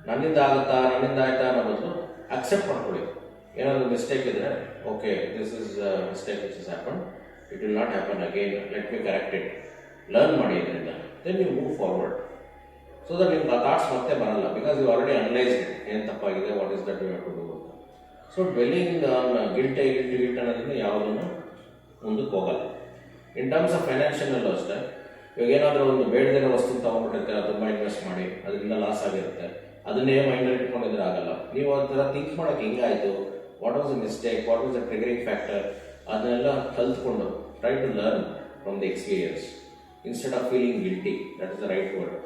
ನನ್ನಿಂದ ಆಗುತ್ತಾ, ನನ್ನಿಂದ ಆಯ್ತಾ ಅನ್ನೋ ಬದಲು ಅಕ್ಸೆಪ್ಟ್ ಮಾಡ್ಕೊಳ್ಳಿ. ಏನಾದರೂ ಮಿಸ್ಟೇಕ್ ಇದ್ದರೆ, okay this is mistake which is happen, it will not happen again, let me correct it, learn ಮಾಡಿ ಇದರಿಂದ, then you move forward. So that ನಿಮ್ಗೆ ಆ ಥಾಟ್ಸ್ ಮತ್ತೆ ಬರಲ್ಲ, because you already analyse it, ಏನು ತಪ್ಪಾಗಿದೆ, what is that you have to do ಅಂತ. So dwelling on guilt ಅನ್ನೋದ್ರಿಂದ ಯಾವುದನ್ನು ಮುಂದಕ್ಕೆ ಹೋಗಲ್ಲ. ಇನ್ ಟರ್ಮ್ಸ್ ಆಫ್ ಫೈನಾನ್ಷಿಯಲ್ಲೂ ಅಷ್ಟೇ, ಇವಾಗ ಏನಾದರೂ ಒಂದು ಬೇಡದಿರೋ ವಸ್ತು ತೊಗೊಂಡ್ಬಿಟ್ಟಿರ್ತೀರ, ತುಂಬ ಇನ್ವೆಸ್ಟ್ ಮಾಡಿ ಅದರಿಂದ ಲಾಸ್ ಆಗಿರುತ್ತೆ, ಅದನ್ನೇ ಮೈಂಡಲ್ಲಿ ಇಟ್ಕೊಂಡಿದ್ರೆ ಆಗಲ್ಲ. ನೀವು ಆ ಥರ ಥಿಂಕ್ ಮಾಡೋಕ್ಕೆ ಹೆಂಗಾಯಿತು, what was the mistake, what was the triggering factor, ಅದನ್ನೆಲ್ಲ ಕಲ್ತ್ಕೊಂಡು try to learn from the experience instead of feeling guilty. That is the right word.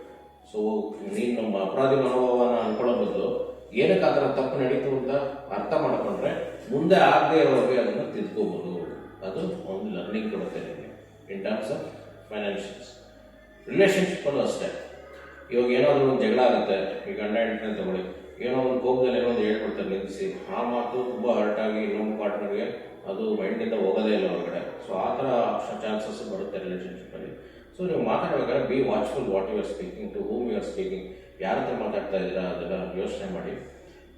So ನೀನು ನಮ್ಮ ಅಪರಾಧಿ ಮನೋಭಾವನ ಅನ್ಕೊಳ್ಳೋ ಬದಲು ಏನಕ್ಕೆ ಆ ಥರ ತಪ್ಪು ನಡೀತು ಅಂತ ಅರ್ಥ ಮಾಡ್ಕೊಂಡ್ರೆ ಮುಂದೆ ಆಗದೆ ಇರೋರಿಗೆ ಅದನ್ನು ತಿದ್ಕೋಬೋದು. ಅದು ಒಂದು ಲರ್ನಿಂಗ್ ಕೊಡುತ್ತೆ ನಿಮಗೆ ಇನ್ ಟರ್ಮ್ಸ್ ಆಫ್ ಫೈನಾನ್ಷಿಯಲ್ಸ್. ರಿಲೇಷನ್ಶಿಪ್ಪಲ್ಲೂ ಅಷ್ಟೇ, ಇವಾಗ ಏನಾದರೂ ಒಂದು ಜಗಳ ಆಗುತ್ತೆ, ಈಗ ಗಂಡ ಹೆಂಡತಿನ ತಗೊಳ್ಳಿ, ಏನೋ ಒಂದು ಕೋಪದಲ್ಲಿ ಏನೋ ಒಂದು ಹೇಳ್ಕೊಡ್ತಾರೆ ನಿಲ್ಲಿಸಿ, ಆ ಮಾತು ತುಂಬ ಹರ್ಟಾಗಿ ಇನ್ನೊಂದು ಪಾರ್ಟ್ನರ್ಗೆ ಅದು ಮೈಂಡಿಂದ ಹೋಗೋದೇ ಇಲ್ಲ ಹೊರಗಡೆ. ಸೊ ಆ ಥರ ಚಾನ್ಸಸ್ ಬರುತ್ತೆ ರಿಲೇಷನ್ಶಿಪ್ಪಲ್ಲಿ. ಸೊ ನೀವು ಮಾತಾಡಬೇಕಾದ್ರೆ be watchful what you are speaking, to whom you are speaking, ಯಾರ ಹತ್ರ ಮಾತಾಡ್ತಾ ಇದ್ದೀರಾ ಅದೆಲ್ಲ ಯೋಚನೆ ಮಾಡಿ.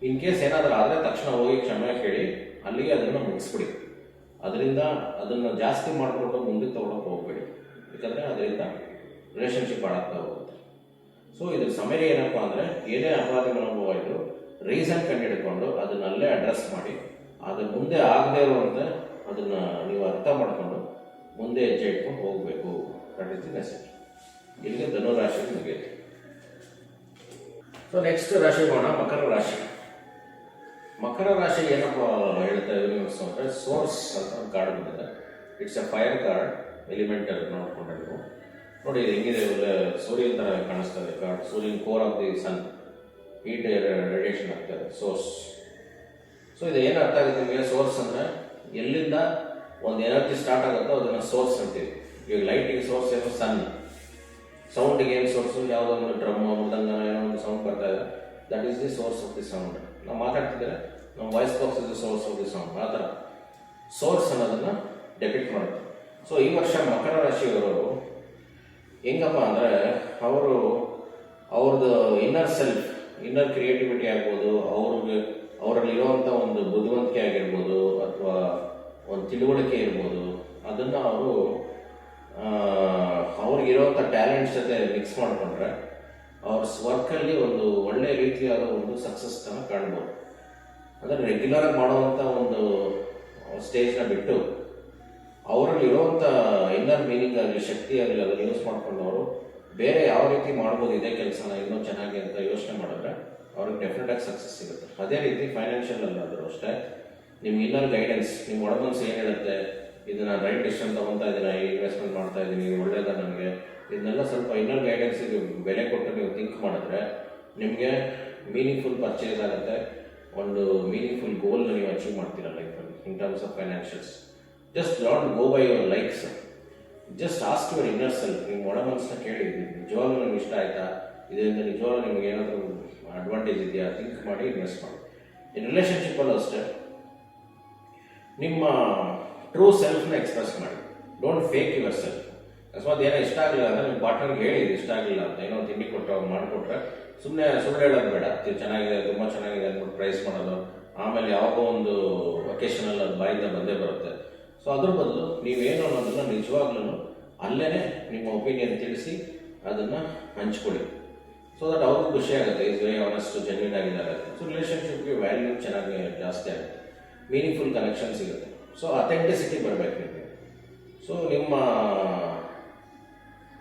ಇನ್ ಕೇಸ್ ಏನಾದರೂ ಆದರೆ ತಕ್ಷಣ ಹೋಗಿ ಕ್ಷಮೆ ಕೇಳಿ ಅಲ್ಲಿಗೆ ಅದನ್ನು ಮುಗಿಸ್ಬಿಡಿ. ಅದರಿಂದ ಅದನ್ನು ಜಾಸ್ತಿ ಮಾಡಿಕೊಂಡು ಮುಂದಕ್ಕೆ ತೊಗೊಳಕ್ಕೆ ಹೋಗ್ಬೇಡಿ, ಯಾಕಂದರೆ ಅದರಿಂದ ರಿಲೇಷನ್ಶಿಪ್ ಹಾಳಾಗ್ತಾ ಹೋಗುತ್ತೆ. ಸೊ ಇದ್ರ ಸಮಯ ಏನಪ್ಪ ಅಂದರೆ, ಏನೇ ಅಪರಾಧಿ ಮನೋಭಾವ ಇದ್ದರೂ ರೀಸನ್ ಕಂಡುಹಿಡ್ಕೊಂಡು ಅದನ್ನಲ್ಲೇ ಅಡ್ರೆಸ್ ಮಾಡಿ, ಅದು ಮುಂದೆ ಆಗದೆ ಇರುವಂತೆ ಅದನ್ನು ನೀವು ಅರ್ಥ ಮಾಡಿಕೊಂಡು ಮುಂದೆ ಹೆಜ್ಜೆ ಇಟ್ಕೊಂಡು ಹೋಗಬೇಕು. That is the message. ಇಲ್ಲಿಗೆ ಧನುರಾಶಿ ಮುಗಿಯಿತು. ಸೊ ನೆಕ್ಸ್ಟ್ ರಾಶಿ ಹೋಗೋಣ, ಮಕರ ರಾಶಿ. ಮಕರ ರಾಶಿ ಏನಪ್ಪ ಹೇಳ್ತಾ ಯೂನಿವರ್ಸ್ ಅಂದರೆ, ಸೋರ್ಸ್ ಅಂತ ಒಂದು ಕಾರ್ಡ್ ಬಂದಿದೆ. It's A fire card, elemental ನೋಡ್ಕೊಂಡ್ರೆ ನೀವು ನೋಡಿ ಇದು ಹೆಂಗಿದೆ, ಸೂರ್ಯನ ಥರ ಕಾಣಿಸ್ತದೆ ಕಾರ್ಡ್. ಸೂರ್ಯನ core of the sun, heat radiation ಆಗ್ತದೆ, ಸೋರ್ಸ್. ಸೊ ಇದು ಏನು ಅರ್ಥ ಆಗುತ್ತೆ ನಿಮಗೆ, ಸೋರ್ಸ್ ಅಂದರೆ ಎಲ್ಲಿಂದ ಒಂದು ಎನರ್ಜಿ ಸ್ಟಾರ್ಟ್ ಆಗುತ್ತೋ ಅದನ್ನು ಸೋರ್ಸ್ ಅಂತೀವಿ. ಈಗ ಲೈಟಿಗೆ ಸೋರ್ಸ್ ಏನು ಸನ್, ಸೌಂಡಿಗೆ ಏನು ಸೋರ್ಸು, ಯಾವುದೋ ಒಂದು ಡ್ರಮ್ ಮೃದಂಗ ಏನೋ ಒಂದು ಸೌಂಡ್ ಬರ್ತಾ ಇದೆ, that is the source of the sound. ನಾವು ಮಾತಾಡ್ತಿದ್ರೆ ನಮ್ಮ voice box is the source of the sound. ಆ ಥರ ಸೋರ್ಸ್ ಅನ್ನೋದನ್ನು ಡೆಪಿಕ್ಟ್ ಮಾಡುತ್ತೆ. ಸೊ ಈ ವರ್ಷ ಮಕರ ರಾಶಿಯವರು ಹೆಂಗಪ್ಪ ಅಂದರೆ ಅವರು ಅವ್ರದ್ದು ಇನ್ನರ್ ಸೆಲ್ಫ್, ಇನ್ನರ್ ಕ್ರಿಯೇಟಿವಿಟಿ ಆಗ್ಬೋದು, ಅವರಲ್ಲಿರುವಂಥ ಒಂದು ಬುದ್ಧಿವಂತಿಕೆ ಆಗಿರ್ಬೋದು ಅಥವಾ ಒಂದು ತಿಳುವಳಿಕೆ ಇರ್ಬೋದು, ಅದನ್ನು ಅವರು ಅವ್ರಿಗಿರೋವಂಥ ಟ್ಯಾಲೆಂಟ್ಸ್ ಜೊತೆ ಮಿಕ್ಸ್ ಮಾಡಿಕೊಂಡ್ರೆ ಅವ್ರ ವರ್ಕಲ್ಲಿ ಒಂದು ಒಳ್ಳೆ ರೀತಿಯಾದ ಒಂದು ಸಕ್ಸಸ್ನ ಕಾಣ್ಬೋದು. ಅಂದರೆ ರೆಗ್ಯುಲರಾಗಿ ಮಾಡುವಂಥ ಒಂದು ಸ್ಟೇಜ್ನ ಬಿಟ್ಟು ಅವರಲ್ಲಿರುವಂಥ ಇನ್ನರ್ ಮೀನಿಂಗ್ ಆಗಲಿ, ಶಕ್ತಿ ಆಗಲಿ, ಅದನ್ನು ಯೂಸ್ ಮಾಡ್ಕೊಂಡು ಅವರು ಬೇರೆ ಯಾವ ರೀತಿ ಮಾಡ್ಬೋದು ಇದೇ ಕೆಲಸನ ಇನ್ನೂ ಚೆನ್ನಾಗಿ ಅಂತ ಯೋಚನೆ ಮಾಡಿದ್ರೆ ಅವ್ರಿಗೆ ಡೆಫಿನೆಟಾಗಿ ಸಕ್ಸಸ್ ಸಿಗುತ್ತೆ. ಅದೇ ರೀತಿ ಫೈನಾನ್ಷಿಯಲ್ ಅಲ್ಲಾದರೂ ಅಷ್ಟೇ, ನಿಮ್ಗೆ ಇನ್ನರ್ ಗೈಡೆನ್ಸ್, ನಿಮ್ಮ ಒಳಮನಸ್ಸು ಏನು ಹೇಳುತ್ತೆ, ಇದು ನಾನು ರೈಟ್ ಡಿಸಿಷನ್ ತೊಗೊತಾ ಇದ್ದೀನಿ, ಈ ಇನ್ವೆಸ್ಟ್ಮೆಂಟ್ ಮಾಡ್ತಾ ಇದ್ದೀನಿ, ಒಳ್ಳೇದ ನನಗೆ, ಇದನ್ನೆಲ್ಲ ಸ್ವಲ್ಪ ಇನ್ನರ್ ಗೈಡೆನ್ಸಿಗೆ ಬೆಲೆ ಕೊಟ್ಟು ನೀವು ಥಿಂಕ್ ಮಾಡಿದ್ರೆ ನಿಮಗೆ ಮೀನಿಂಗ್ಫುಲ್ ಪರ್ಚೇಸ್ ಆಗುತ್ತೆ, ಒಂದು ಮೀನಿಂಗ್ಫುಲ್ ಗೋಲ್ನ ನೀವು ಅಚೀವ್ ಮಾಡ್ತೀರ ಲೈಫಲ್ಲಿ ಇನ್ terms of financials. Just not go by your likes, just ask your inner self. ನಿಮ್ಮ ಒಳ ಮನಸ್ಸನ್ನ ಕೇಳಿ, ನಿಜವಾಗ್ಲೂ ನಿಮ್ಗೆ ಇಷ್ಟ ಆಯಿತಾ, ಇದರಿಂದ ನಿಜವಾಗ್ಲೂ ನಿಮ್ಗೆ ಏನಾದರೂ ಅಡ್ವಾಂಟೇಜ್ ಇದೆಯಾ, ಥಿಂಕ್ ಮಾಡಿ ಇನ್ವೆಸ್ಟ್ ಮಾಡಿ. ಇನ್ ರಿಲೇಷನ್ಶಿಪ್ಪಲ್ಲೂ ಅಷ್ಟೇ, ನಿಮ್ಮ ಟ್ರೂ ಸೆಲ್ಫ್ನ ಎಕ್ಸ್ಪ್ರೆಸ್ ಮಾಡಿ, ಡೋಂಟ್ ಫೇಕ್ ಯುವರ್ ಸೆಲ್ಫ್. ಅಕಸ್ಮಾತ್ ಏನೋ ಇಷ್ಟ ಆಗಲಿಲ್ಲ ಅಂದರೆ ನಿಮ್ಮ ಪಾರ್ಟ್ನರ್ಗೆ ಹೇಳಿ ಇದು ಇಷ್ಟ ಆಗಲಿಲ್ಲ ಅಂತ, ಏನೋ ತಿಂಡಿ ಕೊಟ್ಟರೆ ಅವ್ರು ಮಾಡಿಕೊಟ್ರೆ ಸುಮ್ಮನೆ ಸುಳ್ಳು ಹೇಳೋದು ಬೇಡ, ಚೆನ್ನಾಗಿದೆ, ತುಂಬ ಚೆನ್ನಾಗಿದೆ ಅಂದ್ಬಿಟ್ಟು ಪ್ರೈಸ್ ಮಾಡೋದು, ಆಮೇಲೆ ಯಾವುದೋ ಒಂದು ಒಕೇಶನಲ್ಲಿ ಅದು ಬಾಯಿಂದ ಬಂದೇ ಬರುತ್ತೆ. ಸೊ ಅದ್ರ ಬದಲು ನೀವೇನು ಅನ್ನೋದನ್ನು ನಿಜವಾಗ್ಲೂ ಅಲ್ಲೇ ನಿಮ್ಮ ಒಪಿನಿಯನ್ ತಿಳಿಸಿ ಅದನ್ನು ಹಂಚ್ಕೊಳ್ಳಿ. ಸೊ ದಟ್ ಅವ್ರಿಗೂ ಖುಷಿ ಆಗುತ್ತೆ, ಈಸ್ ವೆರಿ ಆನೆಸ್ಟ್, ಜೆನ್ಯೂನ್ ಆಗಿದ್ದಾರೆ. ಸೊ ರಿಲೇಷನ್ಶಿಪ್ಗೆ ವ್ಯಾಲ್ಯೂ ಚೆನ್ನಾಗಿ ಜಾಸ್ತಿ ಆಗುತ್ತೆ, ಮೀನಿಂಗ್ಫುಲ್ ಕನೆಕ್ಷನ್ ಸಿಗುತ್ತೆ. ಸೊ ಅಥೆಂಟಿಸಿಟಿ ಬರಬೇಕು ನಿಮಗೆ. ಸೊ ನಿಮ್ಮ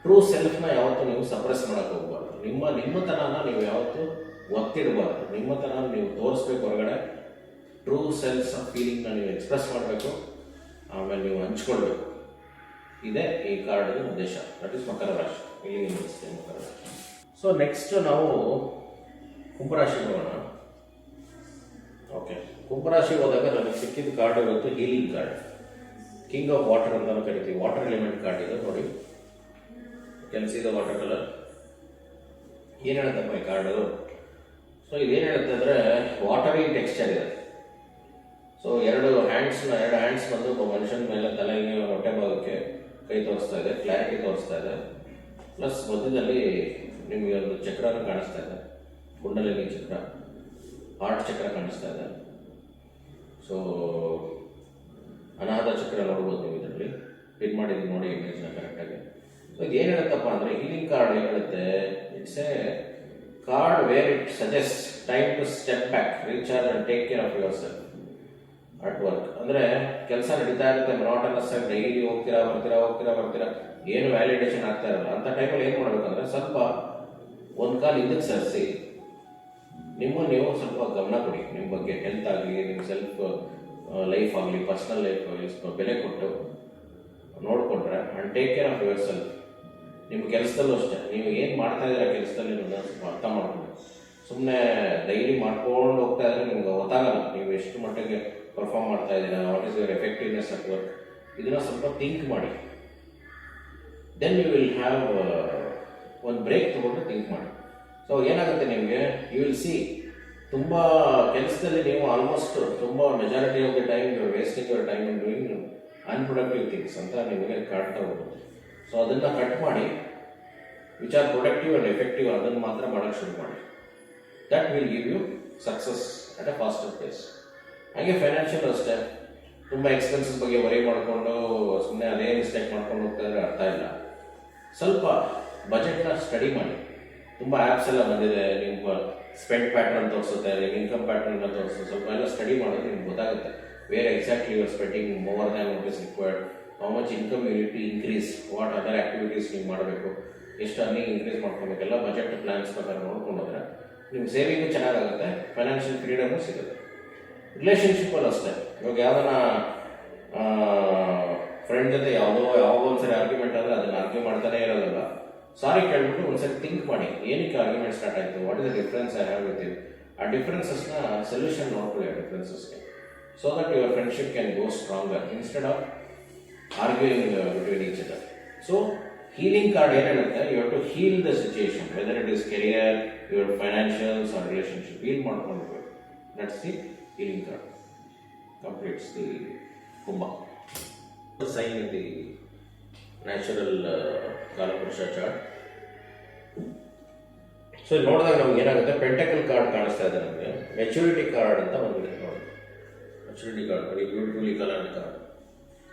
ಟ್ರೂ ಸೆಲ್ಫ್ನ ಯಾವತ್ತೂ ನೀವು ಸಪ್ರೆಸ್ ಮಾಡೋಕ್ಕೆ ಹೋಗ್ಬಾರ್ದು. ನಿಮ್ಮತನನ ನೀವು ಯಾವತ್ತೂ ಒತ್ತಿಡಬಾರ್ದು. ನಿಮ್ಮತನ ನೀವು ತೋರಿಸ್ಬೇಕು ಹೊರಗಡೆ. ಟ್ರೂ ಸೆಲ್ಫ್ ಫೀಲಿಂಗ್ನ ನೀವು ಎಕ್ಸ್ಪ್ರೆಸ್ ಮಾಡಬೇಕು, ಆಮೇಲೆ ನೀವು ಹಂಚ್ಕೊಳ್ಬೇಕು. ಇದೇ ಈ ಕಾರ್ಡ್ ಉದ್ದೇಶ. ದಟ್ ಈಸ್ ಮಕರ ರಾಶಿ. ಇಲ್ಲಿ ನಿಲ್ಲಿಸ್ತೇವೆ ಮಕರ ರಾಶಿ. ಸೊ ನೆಕ್ಸ್ಟ್ ನಾವು ಕುಂಭರಾಶಿ ಹೋಗೋಣ. ಓಕೆ, ಕುಂಭರಾಶಿ ಹೋದಾಗ ನನಗೆ ಸಿಕ್ಕಿದ ಕಾರ್ಡ್ ಇವತ್ತು healing card, king of water ಅಂತಲೂ ಕರಿತೀವಿ. ವಾಟರ್ ಎಲಿಮೆಂಟ್ ಕಾರ್ಡ್ ಇದೆ ನೋಡಿ, ಕೆಲ್ಸಿದ ವಾಟರ್ ಕಲರ್. ಏನು ಹೇಳುತ್ತಪ್ಪ ಈ ಕಾರ್ಡು? ಸೊ ಇದೇನು ಹೇಳುತ್ತೆ ಅಂದರೆ ವಾಟರಿ ಟೆಕ್ಸ್ಚರ್ ಇದೆ. ಸೊ ಎರಡು ಹ್ಯಾಂಡ್ಸ್ ಬಂದು ಒಬ್ಬ ಮನುಷ್ಯನ ಮೇಲೆ, ತಲೆಗೆ, ಹೊಟ್ಟೆ ಭಾಗಕ್ಕೆ ಕೈ ತೋರಿಸ್ತಾ ಇದೆ, ಕ್ಲಾರಿಟಿ ತೋರಿಸ್ತಾ ಇದೆ. ಪ್ಲಸ್ ಮಧ್ಯದಲ್ಲಿ ನಿಮಗೆ ಒಂದು ಚಕ್ರನೂ ಕಾಣಿಸ್ತಾ ಇದೆ, ಕುಂಡಲಿನಿ ಚಕ್ರ, ಹಾರ್ಟ್ ಚಕ್ರ ಕಾಣಿಸ್ತಾ ಇದೆ. ಸೊ ಅನಾಹತ ಚಕ್ರ ನೋಡ್ಬೋದು ನೀವು ಇದರಲ್ಲಿ, ಪಿನ್ ಮಾಡಿದ್ದೀನಿ ನೋಡಿ ಇಮೇಜ್ನ ಕರೆಕ್ಟಾಗಿ. ಸೊ ಇದು ಏನು ಹೇಳುತ್ತಪ್ಪ ಅಂದರೆ, ಹೀಲಿಂಗ್ ಕಾರ್ಡ್ ಏನು ಹೇಳುತ್ತೆ, it's a card where it suggest time to step back, recharge and take care of yourself at work. ಅಂದರೆ ಕೆಲಸ ನಡೀತಾ ಇರುತ್ತೆ, ಮೊನೋಟನಸ್ ಆಗಿ ಡೈಲಿ ಹೋಗ್ತೀರಾ ಬರ್ತೀರಾ, ಏನು ವ್ಯಾಲಿಡೇಷನ್ ಆಗ್ತಾ ಇರಲ್ಲ. ಅಂಥ ಟೈಮಲ್ಲಿ ಏನು ಮಾಡಬೇಕಂದ್ರೆ ಸ್ವಲ್ಪ ಒಂದು ಕಾಲು ಇದಕ್ಕೆ ಸರಿಸಿ ನೀವು ಸ್ವಲ್ಪ ಗಮನ ಕೊಡಿ. ನಿಮ್ಮ ಬಗ್ಗೆ ಹೆಲ್ತ್ ಆಗಲಿ, ನಿಮ್ಮ ಸೆಲ್ಫ್ ಲೈಫ್ ಆಗಲಿ, ಪರ್ಸ್ನಲ್ ಲೈಫ್ ಆಗಲಿ ಸ್ವಲ್ಪ ಬೆಲೆ ಕೊಟ್ಟು ನೋಡಿಕೊಂಡ್ರೆ and take care of your self. ನಿಮ್ಮ ಕೆಲಸದಲ್ಲೂ ಅಷ್ಟೇ, ನೀವು ಏನು ಮಾಡ್ತಾ ಇದ್ದೀರ ಕೆಲಸದಲ್ಲಿ ಸ್ವಲ್ಪ ಅರ್ಥ ಮಾಡ್ಕೊಂಡು, ಸುಮ್ಮನೆ ಡೈಲಿ ಮಾಡ್ಕೊಂಡು ಹೋಗ್ತಾ ಇದ್ರೆ ನಿಮ್ಗೆ ಗೊತ್ತಾಗಲ್ಲ ನೀವು ಎಷ್ಟು ಮಟ್ಟಿಗೆ ಪರ್ಫಾರ್ಮ್ ಮಾಡ್ತಾ ಇದ್ದೀರಾ, what is your effectiveness at work. ಇದನ್ನು ಸ್ವಲ್ಪ ಥಿಂಕ್ ಮಾಡಿ. ದೆನ್ ಯು ವಿಲ್ ಹ್ಯಾವ್ ಒಂದು ಬ್ರೇಕ್ ತೊಗೊಂಡು ಥಿಂಕ್ ಮಾಡಿ. ಸೊ ಏನಾಗುತ್ತೆ ನಿಮಗೆ, ಯು ವಿಲ್ ಸಿ ತುಂಬ ಕೆಲಸದಲ್ಲಿ ನೀವು ಆಲ್ಮೋಸ್ಟ್ ತುಂಬ majority of the time you are wasting your time in doing unproductive things ಅಂತ ನಿಮಗೆ ಕಾಡ್ತಾ ಹೋಗುತ್ತೆ. ಸೊ ಅದನ್ನು ಕಟ್ ಮಾಡಿ, which are productive and effective, ಅದನ್ನು ಮಾತ್ರ ಮಾಡೋಕ್ಕೆ ಶುರು ಮಾಡಿ. That will give you success at a faster pace. ಹಾಗೆ ಫೈನಾನ್ಷಿಯಲ್ ಅಷ್ಟೇ, ತುಂಬ ಎಕ್ಸ್ಪೆನ್ಸಸ್ ಬಗ್ಗೆ ವರಿ ಮಾಡಿಕೊಂಡು ಸುಮ್ಮನೆ ಅದೇ ಮಿಸ್ಟೇಕ್ ಮಾಡ್ಕೊಂಡು ಹೋಗ್ತಾ ಇದ್ರೆ ಅರ್ಥ ಇಲ್ಲ. ಸ್ವಲ್ಪ ಬಜೆಟ್ನ ಸ್ಟಡಿ ಮಾಡಿ. ತುಂಬ ಆ್ಯಪ್ಸ್ ಎಲ್ಲ ಬಂದಿದೆ, ನಿಮ್ಮ ಸ್ಪೆಂಡ್ ಪ್ಯಾಟ್ರನ್ ತೋರಿಸುತ್ತೆ, ನಿಮ್ಮ ಇನ್ಕಮ್ ಪ್ಯಾಟ್ರನ್ನ ತೋರಿಸುತ್ತೆ. ಸ್ವಲ್ಪ ಎಲ್ಲ ಸ್ಟಡಿ ಮಾಡೋದು ನಿಮ್ಗೆ ಗೊತ್ತಾಗುತ್ತೆ, where exactly your spending more than what is required, how much income you need to increase, what other activities ನೀವು ಮಾಡಬೇಕು, ಎಷ್ಟು ಅರ್ನಿಂಗ್ ಇನ್ಕ್ರೀಸ್ ಮಾಡ್ಕೊಬೇಕೆಲ್ಲ ಬಜೆಟ್ ಪ್ಲಾನ್ಸ್ ಪ್ರಕಾರ ನೋಡ್ಕೊಂಡೋದ್ರೆ ನಿಮ್ಮ ಸೇವಿಂಗು ಚೆನ್ನಾಗಾಗುತ್ತೆ, ಫೈನಾನ್ಷಿಯಲ್ ಫ್ರೀಡಮು ಸಿಗುತ್ತೆ. ರಿಲೇಷನ್ಶಿಪ್ಪಲ್ಲಿ ಅಷ್ಟೇ, ಇವಾಗ ಯಾವ್ದನ್ನ ಫ್ರೆಂಡ್ ಜೊತೆ ಯಾವಾಗೋ ಒಂದ್ಸರಿ ಆರ್ಗ್ಯುಮೆಂಟ್ ಆದರೆ ಅದನ್ನು ಆರ್ಗ್ಯೂ ಮಾಡ್ತಾನೆ ಇರೋದಿಲ್ಲ. ಸಾರಿ ಕೇಳ್ಬಿಟ್ಟು ಒಂದ್ಸರಿ ಥಿಂಕ್ ಮಾಡಿ, ಏನಕ್ಕೆ ಆರ್ಗ್ಯುಮೆಂಟ್ ಸ್ಟಾರ್ಟ್ ಆಯಿತು, what is the difference I have with you. ಆ ಡಿಫ್ರೆನ್ಸಸ್ನ ಸೊಲ್ಯೂಷನ್ ನೋಡ್ಕೊಳ್ಳಿ ಆ ಡಿಫ್ರೆನ್ಸಸ್ಗೆ, so that your friendship can go stronger instead of arguing between each other. So healing card ಏನು ಹೇಳುತ್ತೆ, you have to heal the situation, whether it is career, your financials or relationship, heal ಮಾಡ್ಕೊಂಡು. That's the healing card. Completes the Kumbha. Sign in the natural Kalapurusha chart. So ನೋಡಿದಾಗ ನಮ್ಗೆ ಏನಾಗುತ್ತೆ, ಪೆಂಟಕಲ್ card ಕಾಣಿಸ್ತಾ ಇದೆ ನಮಗೆ. Maturity card ಅಂತ ಬಂದಿದೆ ನೋಡಿ, maturity card very beautifully coloured card.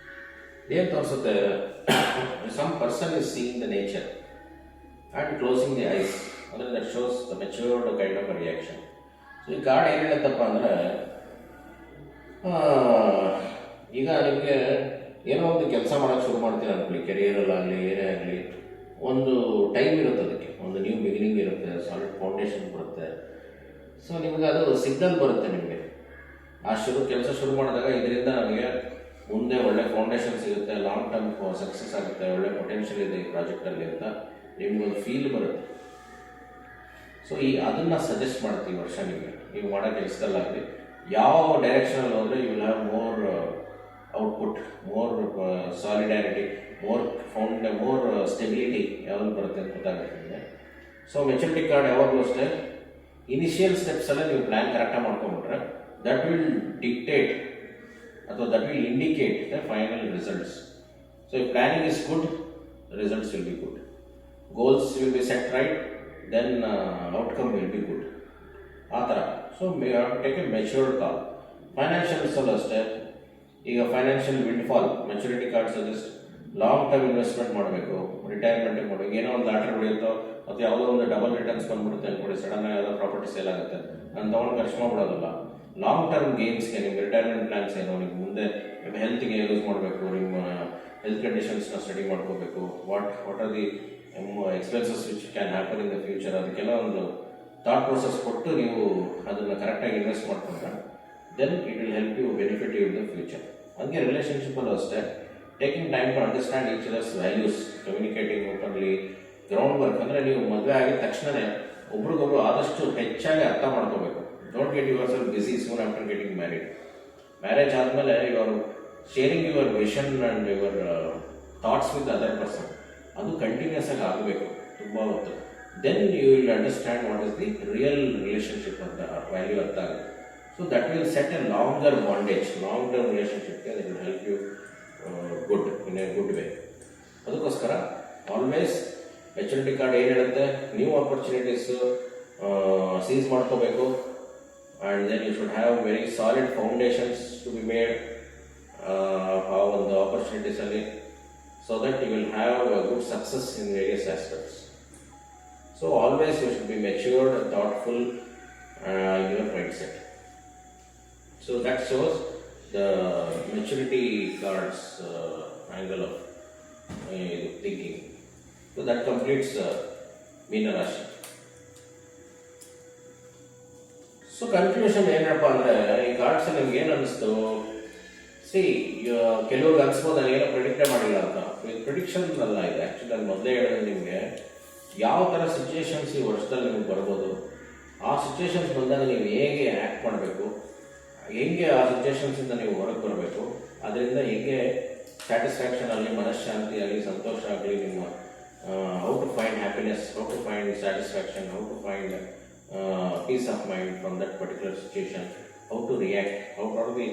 ಏನು ತೋರಿಸುತ್ತೆ, some person is seeing the nature and closing the eyes, ಅಂದರೆ that shows the matured kind of reaction. So ಈ ಕಾರ್ಡ್ ಏನು ಹೇಳುತ್ತಪ್ಪ ಅಂದರೆ, ಈಗ ನಿಮಗೆ ಏನೋ ಒಂದು ಕೆಲಸ ಮಾಡೋಕ್ಕೆ ಶುರು ಮಾಡ್ತೀರ ಅನ್ಕೊಳ್ಳಿ, ಕೆರಿಯರಲ್ಲಾಗಲಿ ಏನೇ ಆಗಲಿ, ಒಂದು ಟೈಮ್ ಇರುತ್ತೆ, ಅದಕ್ಕೆ ಒಂದು ನ್ಯೂ ಬಿಗಿನಿಂಗ್ ಇರುತ್ತೆ, ಸಾಲಿಡ್ ಫೌಂಡೇಶನ್ ಬರುತ್ತೆ. ಸೊ ನಿಮಗೆ ಅದು ಸಿಗ್ನಲ್ ಬರುತ್ತೆ ನಿಮಗೆ, ಆ ಕೆಲಸ ಶುರು ಮಾಡಿದಾಗ ಇದರಿಂದ ನಮಗೆ ಮುಂದೆ ಒಳ್ಳೆ ಫೌಂಡೇಶನ್ ಸಿಗುತ್ತೆ, ಲಾಂಗ್ ಟರ್ಮ್ ಸಕ್ಸಸ್ ಆಗುತ್ತೆ, ಒಳ್ಳೆ ಪೊಟೆನ್ಷಿಯಲ್ ಇದೆ ಈ ಪ್ರಾಜೆಕ್ಟಲ್ಲಿ ಅಂತ ನಿಮ್ಗೊಂದು ಫೀಲ್ ಬರುತ್ತೆ. ಸೊ ಅದನ್ನು ಸಜೆಸ್ಟ್ ಮಾಡ್ತೀವಿ ವರ್ಷ ನಿಮಗೆ, ನೀವು ಮಾಡೋ ಕೆಲಸದಲ್ಲಾಗಲಿ ಯಾವ ಡೈರೆಕ್ಷನಲ್ಲಿ ಹೋದರೆ you will have more output, more solidarity, more stability ಯಾವಾಗ ಬರುತ್ತೆ ಅಂತ ಗೊತ್ತಾಗುತ್ತೆ. ಸೊ ಮೆಚುರಿಟಿ ಕಾರ್ಡ್ ಯಾವಾಗಲೂ ಅಷ್ಟೇ, ಇನಿಷಿಯಲ್ ಸ್ಟೆಪ್ಸಲ್ಲೇ ನೀವು ಪ್ಲ್ಯಾನ್ ಕರೆಕ್ಟಾಗಿ ಮಾಡ್ಕೊಂಡ್ಬಿಟ್ರೆ ದಟ್ ವಿಲ್ ಡಿಕ್ಟೇಟ್ ಅಥವಾ that will indicate the final results. So if planning is good, results will be good, goals will be set right, then outcome will be good, ಆ ಥರ. So we have to take a matured call. ಫೈನಾನ್ಷಿಯಲ್ಸಲ್ಲೂ ಅಷ್ಟೇ, ಈಗ financial windfall maturity card suggest long term investment ಮಾಡಬೇಕು, ರಿಟೈರ್ಮೆಂಟಿಗೆ ಮಾಡಬೇಕು. ಏನೋ ಒಂದು ಲಾಟ್ರಿ ಹೊಡೆಯುತ್ತೋ ಅಥವಾ ಯಾವುದೋ ಒಂದು ಡಬಲ್ ರಿಟರ್ನ್ಸ್ ಬಂದ್ಬಿಡುತ್ತೆ ಅನ್ಕೊಡಿ, ಸಡನ್ ಯಾವುದೋ ಪ್ರಾಪರ್ಟಿ ಸೇಲ್ ಆಗುತ್ತೆ, ನಾನು ತೊಗೊಂಡು ಖರ್ಚು ಮಾಡ್ಬಿಡೋದಿಲ್ಲ. ಲಾಂಗ್ ಟರ್ಮ್ ಗೇಮ್ಸ್ಗೆ ನಿಮ್ಮ ರಿಟೈರ್ಮೆಂಟ್ ಪ್ಲಾನ್ಸ್ ಏನು, ನಿಮ್ಮ ಮುಂದೆ ನಿಮ್ಮ ಹೆಲ್ತ್ಗೆ ಯೂಸ್ ಮಾಡಬೇಕು, ನಿಮ್ಮ ಹೆಲ್ತ್ ಕಂಡೀಷನ್ಸ್ನ ಸ್ಟಡಿ ಮಾಡ್ಕೋಬೇಕು, what are the expenses which can happen in the future, ಅದಕ್ಕೆಲ್ಲ ಒಂದು ಥಾಟ್ ಪ್ರೊಸೆಸ್ ಕೊಟ್ಟು ನೀವು ಅದನ್ನು ಕರೆಕ್ಟಾಗಿ ಇನ್ವೆಸ್ಟ್ ಮಾಡ್ಕೊಂಡ್ರೆ then it will help you benefit you in the future. ಅದಕ್ಕೆ ರಿಲೇಷನ್ಶಿಪ್ಪಲ್ಲೂ ಅಷ್ಟೇ, taking time to understand each others values, communicating openly, ground work. ಅಂದರೆ ನೀವು ಮದುವೆ ಆಗಿದ ತಕ್ಷಣವೇ ಒಬ್ರಿಗೊಬ್ರು ಆದಷ್ಟು ಹೆಚ್ಚಾಗಿ ಅರ್ಥ ಮಾಡ್ಕೋಬೇಕು. Don't get yourself busy soon after getting married. Marriage ಆದಮೇಲೆ your sharing your vision and your thoughts with other person, ಅದು ಕಂಟಿನ್ಯೂಸ್ ಆಗಿ ಆಗಬೇಕು ತುಂಬ ಹೊತ್ತು. Then you will understand what is the real relationship ಅಂತ ವ್ಯಾಲ್ಯೂ ಅರ್ಥ ಆಗುತ್ತೆ. So that will set a longer bondage, long term ರಿಲೇಷನ್ಶಿಪ್ಗೆ that will help you good in a good way. ಅದಕ್ಕೋಸ್ಕರ ಆಲ್ವೇಸ್ ಮೆಚುರಿಟಿ ಕಾರ್ಡ್ ಏನು ಹೇಳುತ್ತೆ, new opportunities seize ಮಾಡ್ಕೋಬೇಕು, and then you should have very solid foundations to be made ಆ ಒಂದು ಆಪರ್ಚುನಿಟೀಸಲ್ಲಿ, so that you will have a good success in various aspects. So always you should be matured, thoughtful your mindset. So that shows the maturity cards angle of thinking. So that completes Meena Rashi. So conclusion ಏನಪ್ಪ ಅಂದರೆ, ಈ cards ನಿಮ್ಗೆ ಏನು ಅನ್ನಿಸ್ತು? ಕೆಲವ್ರಿಗೆ ಅನ್ಸ್ಬೋದು ನಾನು ಏನೋ ಪ್ರಿಡಿಕ್ಟೇ ಮಾಡಿಲ್ಲ ಅಂತ. ಇದು ಪ್ರಿಡಿಕ್ಷನ್ ಅಲ್ಲ, ಇದೆ ಆ್ಯಕ್ಚುಲಿ ನಾನು ಮೊದಲೇ ಹೇಳಿದ್ರೆ ನಿಮಗೆ ಯಾವ ಥರ ಸಿಚುವೇಶನ್ಸ್ ಈ ವರ್ಷದಲ್ಲಿ ನಿಮ್ಗೆ ಬರ್ಬೋದು, ಆ ಸಿಚುವೇಶನ್ಸ್ ಬಂದಾಗ ನೀವು ಹೇಗೆ ಆ್ಯಕ್ಟ್ ಮಾಡಬೇಕು, ಹೆಂಗೆ ಆ ಸಿಚುವೇಶನ್ಸಿಂದ ನೀವು ಹೊರಗೆ ಬರಬೇಕು, ಅದರಿಂದ ಹೇಗೆ ಸ್ಯಾಟಿಸ್ಫ್ಯಾಕ್ಷನ್ ಆಗಲಿ, ಮನಃಶಾಂತಿ ಆಗಲಿ, ಸಂತೋಷ ಆಗಲಿ, ನಿಮ್ಮ how to find happiness, how to find satisfaction, how to find peace of mind from that particular situation, how to react, how are the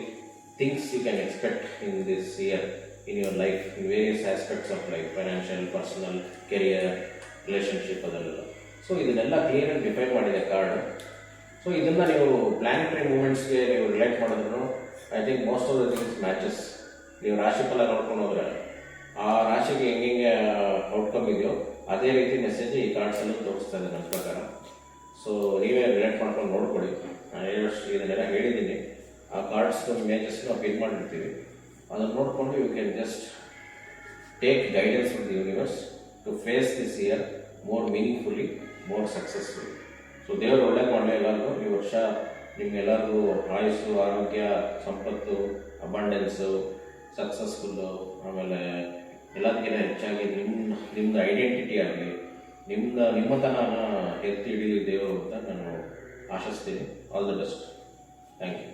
things you can expect in this year in your life, in various aspects of life, financial, personal, career, relationship, ಅದೆಲ್ಲ. So ಇದನ್ನೆಲ್ಲ ಕ್ಲಿಯರಾಗಿ define ಮಾಡಿದೆ card. So ಇದನ್ನು ನೀವು planetary ಮೂಮೆಂಟ್ಸ್ಗೆ ನೀವು relate ಮಾಡಿದ್ರು I think most of the things matches. ನೀವು ರಾಶಿಫಲ ನೋಡ್ಕೊಂಡು ಹೋದರೆ ಆ ರಾಶಿಗೆ ಹೆಂಗೆ ಔಟ್ಕಮ್ ಇದೆಯೋ ಅದೇ ರೀತಿ ಮೆಸೇಜ್ ಈ ಕಾರ್ಡ್ಸಲ್ಲೂ ತೋರಿಸ್ತಾ ಇದೆ ನನ್ನ ಪ್ರಕಾರ. ಸೊ ನೀವೇ ರಿಲೇಟ್ ಮಾಡ್ಕೊಂಡು ನೋಡ್ಕೊಳ್ಳಿ. ನಾನು ಇದನ್ನೆಲ್ಲ ಹೇಳಿದ್ದೀನಿ, ಆ ಕಾರ್ಡ್ಸ್ ಇಮೇಜಸ್ನ ಪಿನ್ ಮಾಡಿರ್ತೀವಿ, ಅದನ್ನು ನೋಡಿಕೊಂಡು you can just take guidance from the universe to face this year more meaningfully, more successfully. So ದೇವರು ಒಳ್ಳೇದು ಮಾಡಲಿ ಎಲ್ಲರಿಗೂ. ಈ ವರ್ಷ ನಿಮ್ಗೆಲ್ಲರಿಗೂ ಆಯುಸ್ಸು, ಆರೋಗ್ಯ, ಸಂಪತ್ತು, ಅಬಂಡೆನ್ಸು, ಸಕ್ಸಸ್ಫುಲ್ಲು, ಆಮೇಲೆ ಎಲ್ಲದಕ್ಕಿಂತ ಹೆಚ್ಚಾಗಿ ನಿಮ್ಮದು ಐಡೆಂಟಿಟಿ ಆಗಲಿ, ನಿಮ್ಮತನ ಎತ್ತಿ ಹಿಡಿಯಲಿ ದೇವರು ಅಂತ ನಾನು ಆಶಿಸ್ತೀನಿ. All the best. Thank you.